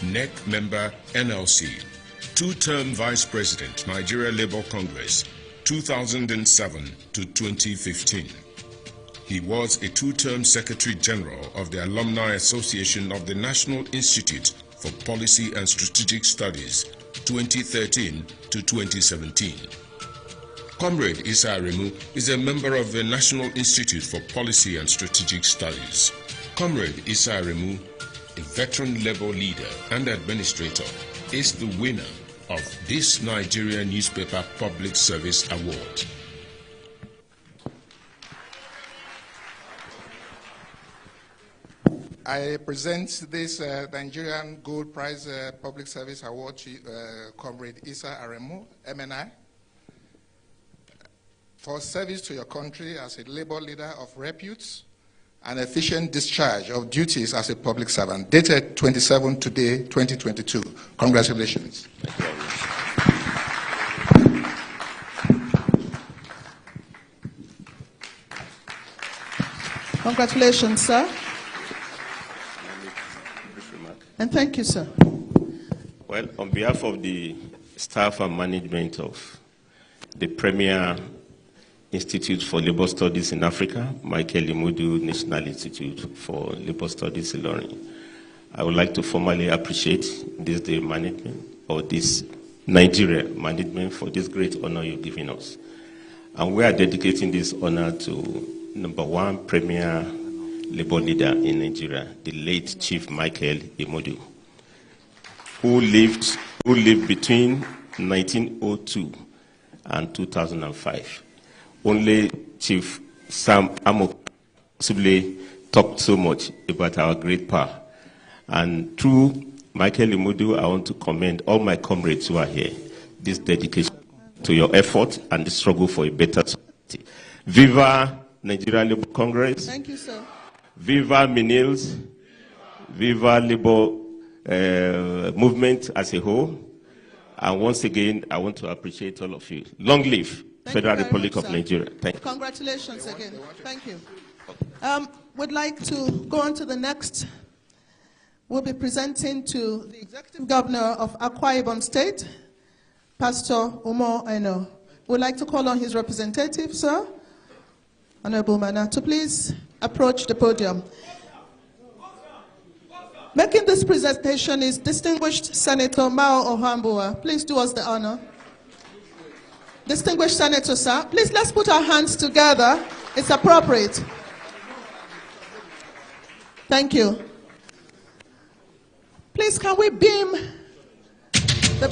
NEC member, NLC, 2-term Vice President, Nigeria Labour Congress, 2007 to 2015. He was a 2-term Secretary General of the Alumni Association of the National Institute for Policy and Strategic Studies, 2013 to 2017. Comrade Issa Aremu is a member of the National Institute for Policy and Strategic Studies. Comrade Issa Aremu, a veteran Labour leader and administrator, is the winner of this Nigeria Newspaper Public Service Award. I present this Nigerian Gold Prize Public Service Award to Comrade Issa Aremu, MNI, for service to your country as a labor leader of repute and efficient discharge of duties as a public servant, dated 27 today, 2022. Congratulations. Thank you very much. Congratulations, sir. And thank you, sir. Well, on behalf of the staff and management of the premier Institute for Labour Studies in Africa, Michael Imodu National Institute for Labour Studies in Ilorin, I would like to formally appreciate this day management, or this Nigeria management, for this great honor you've given us. And we are dedicating this honor to #1 premier labor leader in Nigeria, the late Chief Michael Imodu, who lived between 1902 and 2005. Only Chief Sam Amok possibly talked so much about our great power. And through Michael Imodu, I want to commend all my comrades who are here, this dedication to your effort and the struggle for a better society. Viva Nigeria Labour Congress. Thank you, sir. Viva Minils. Viva Labour movement as a whole. And once again, I want to appreciate all of you. Long live Federal Republic of Nigeria. Thank you. Congratulations again. Thank you. We'd like to go on to the next. We'll be presenting to the Executive Governor of Akwa Ibom State, Pastor Umo Eno. We'd like to call on his representative, sir, Honorable Mana, to please approach the podium. Making this presentation is distinguished Senator Mao Ohambua. Please do us the honor. Distinguished Senator, sir, please let's put our hands together. It's appropriate. Thank you. Please, can we beam the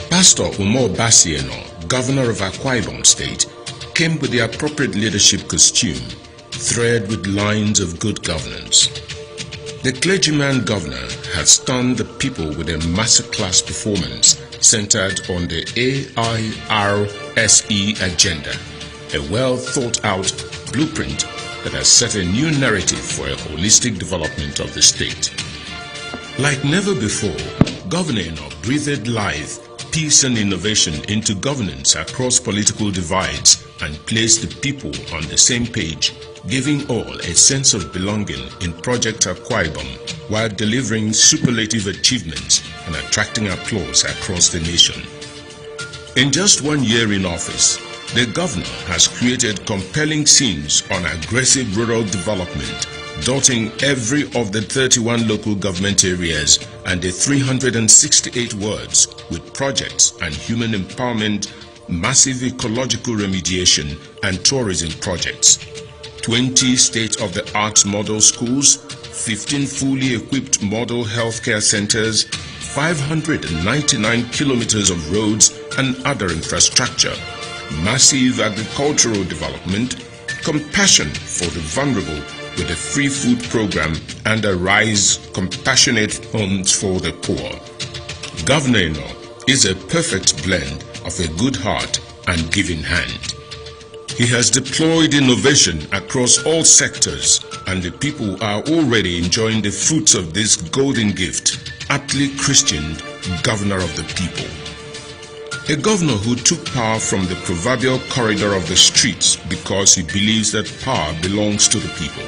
Pastor Umo Basieno, Governor of Akwa Ibom State, came with the appropriate leadership costume, thread with lines of good governance. The clergyman governor had stunned the people with a masterclass performance centered on the AIRSE agenda, a well-thought-out blueprint that has set a new narrative for a holistic development of the state. Like never before, Governor Eno breathed life peace and innovation into governance across political divides and place the people on the same page, giving all a sense of belonging in Project Akwa Ibom while delivering superlative achievements and attracting applause across the nation. In just 1 year in office, the governor has created compelling scenes on aggressive rural development, dotting every of the 31 local government areas and the 368 wards with projects and human empowerment, massive ecological remediation and tourism projects. 20 state-of-the-art model schools, 15 fully equipped model healthcare centers, 599 kilometers of roads and other infrastructure, massive agricultural development, compassion for the vulnerable with a free food program and a Rise Compassionate Homes for the Poor. Governor Eno is a perfect blend of a good heart and giving hand. He has deployed innovation across all sectors, and the people are already enjoying the fruits of this golden gift, aptly christened Governor of the People. A governor who took power from the proverbial corridor of the streets because he believes that power belongs to the people.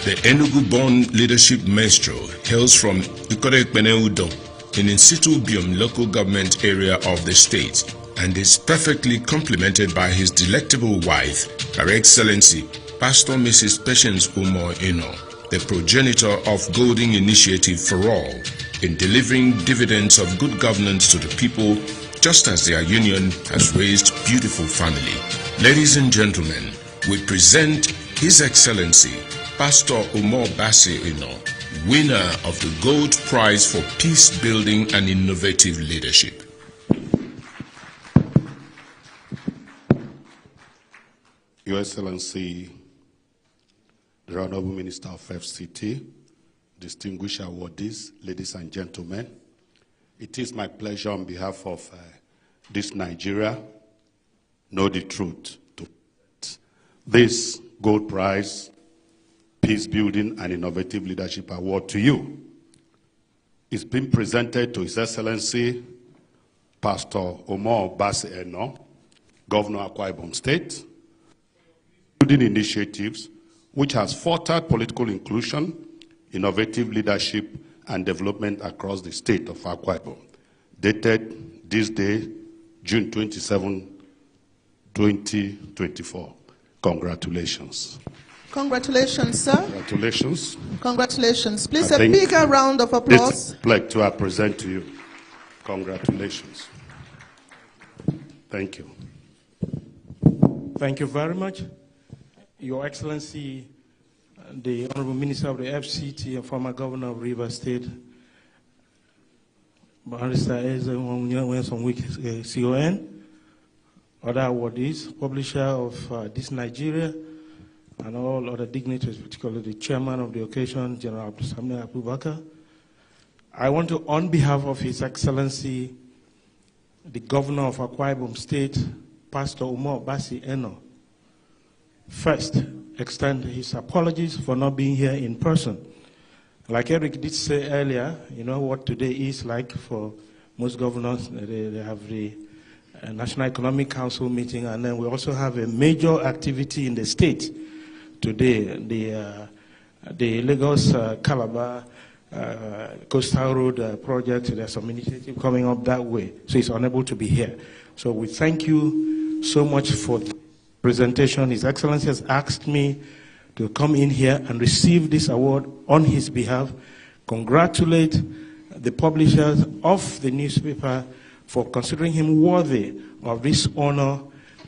The Enugu-born leadership maestro hails from Ikorekpeneudo, in in-situ Biom local government area of the state, and is perfectly complemented by his delectable wife, Her Excellency Pastor Mrs. Patience Umo Eno, the progenitor of Golden Initiative for All, in delivering dividends of good governance to the people, just as their union has raised beautiful family. Ladies and gentlemen, we present His Excellency Pastor Umo Bassi Eno, winner of the Gold Prize for Peace Building and Innovative Leadership. Your Excellency, the Honorable Minister of FCT, distinguished awardees, ladies and gentlemen, it is my pleasure on behalf of this Nigeria, Know the Truth, to this Gold Prize, Peace Building and Innovative Leadership Award to you. It's been presented to His Excellency Pastor Umo Bassi Eno, Governor of Akwa Ibom State, building initiatives which has fostered political inclusion, innovative leadership, and development across the state of Akwa Ibom. Dated this day, June 27, 2024. Congratulations. Congratulations, sir. Congratulations. Congratulations. Please, a bigger round of applause. This plaque to I present to you. Congratulations. Thank you. Thank you very much. Your Excellency, the Honorable Minister of the FCT and former Governor of Rivers State, Barrister CON, other awardees, publisher of This Nigeria, and all other dignitaries, particularly the chairman of the occasion, General Abubakar. I want to, on behalf of His Excellency, the Governor of Akwa Ibom State, Pastor Umo Bassi Eno, first extend his apologies for not being here in person. Like Eric did say earlier, you know what today is like for most governors. They have the National Economic Council meeting, and then we also have a major activity in the state today, the Lagos Calabar Coastal Road project. There's some initiative coming up that way, so he's unable to be here. So we thank you so much for the presentation. His Excellency has asked me to come in here and receive this award on his behalf, congratulate the publishers of the newspaper for considering him worthy of this honor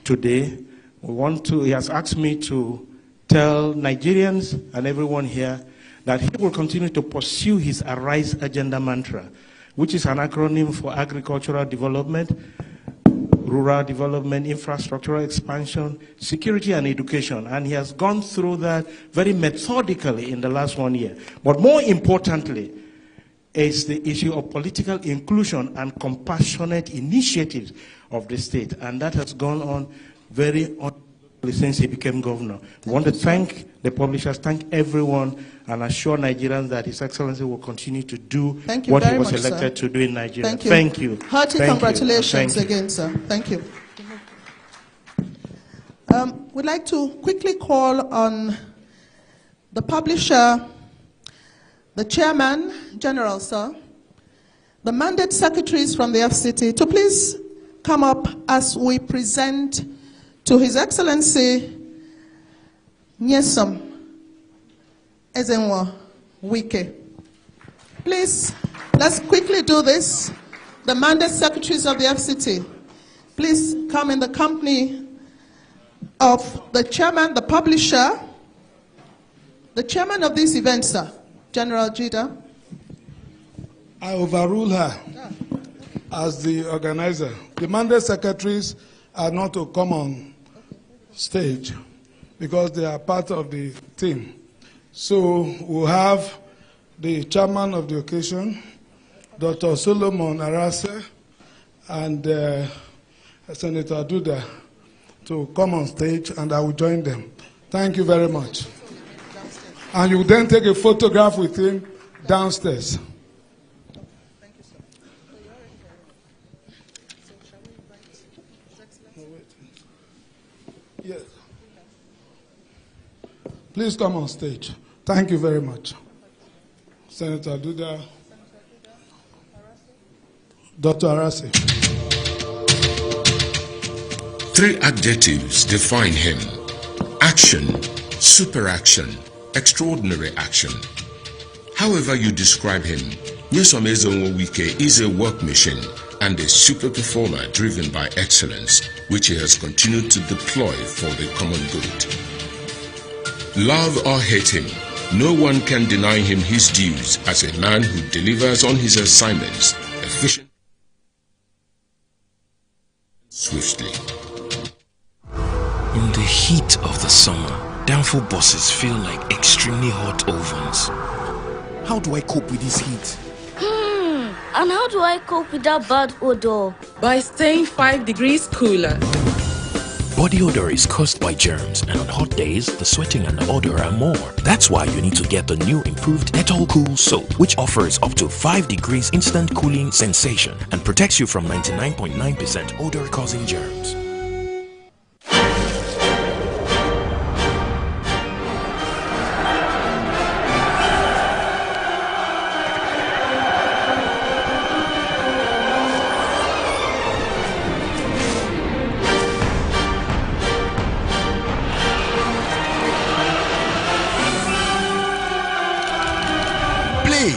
today. He has asked me to tell Nigerians and everyone here that he will continue to pursue his Arise Agenda mantra, which is an acronym for agricultural development, rural development, infrastructural expansion, security and education. And he has gone through that very methodically in the last 1 year. But more importantly, is the issue of political inclusion and compassionate initiatives of the state. And that has gone on very since he became governor. We want to thank the publishers, thank everyone, and assure Nigerians that His Excellency will continue to do what he was elected to do in Nigeria. Thank you. Hearty congratulations again, sir. Thank you. We'd like to quickly call on the publisher, the chairman, general, sir, the mandate secretaries from the FCT to please come up as we present to His Excellency Nyesom Ezenwa Wike. Please, let's quickly do this. The mandate secretaries of the FCT, please come in the company of the chairman, the publisher, the chairman of this event, sir, General Jida. I overrule her as the organizer. The mandate secretaries are not to come on stage because they are part of the team. So we'll have the chairman of the occasion, Dr. Solomon Arase, and Senator Duda to come on stage, and I will join them. Thank you very much. And you then take a photograph with him downstairs. Thank you, sir. So shall we invite His Excellency? Yes. Please come on stage. Thank you very much. Senator Duda, Dr. Arase. 3 adjectives define him: action, super action, extraordinary action. However you describe him, Nyesom Ezenwa Wike is a work machine and a super performer driven by excellence, which he has continued to deploy for the common good. Love or hate him, no one can deny him his dues as a man who delivers on his assignments efficiently, swiftly. In the heat of the summer, downfall buses feel like extremely hot ovens. How do I cope with this heat? And how do I cope with that bad odor? By staying 5 degrees cooler. Body odor is caused by germs, and on hot days, the sweating and the odor are more. That's why you need to get the new improved Dettol Cool Soap, which offers up to 5 degrees instant cooling sensation and protects you from 99.9% odor-causing germs.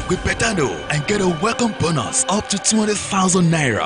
With Betano and get a welcome bonus up to 200,000 naira.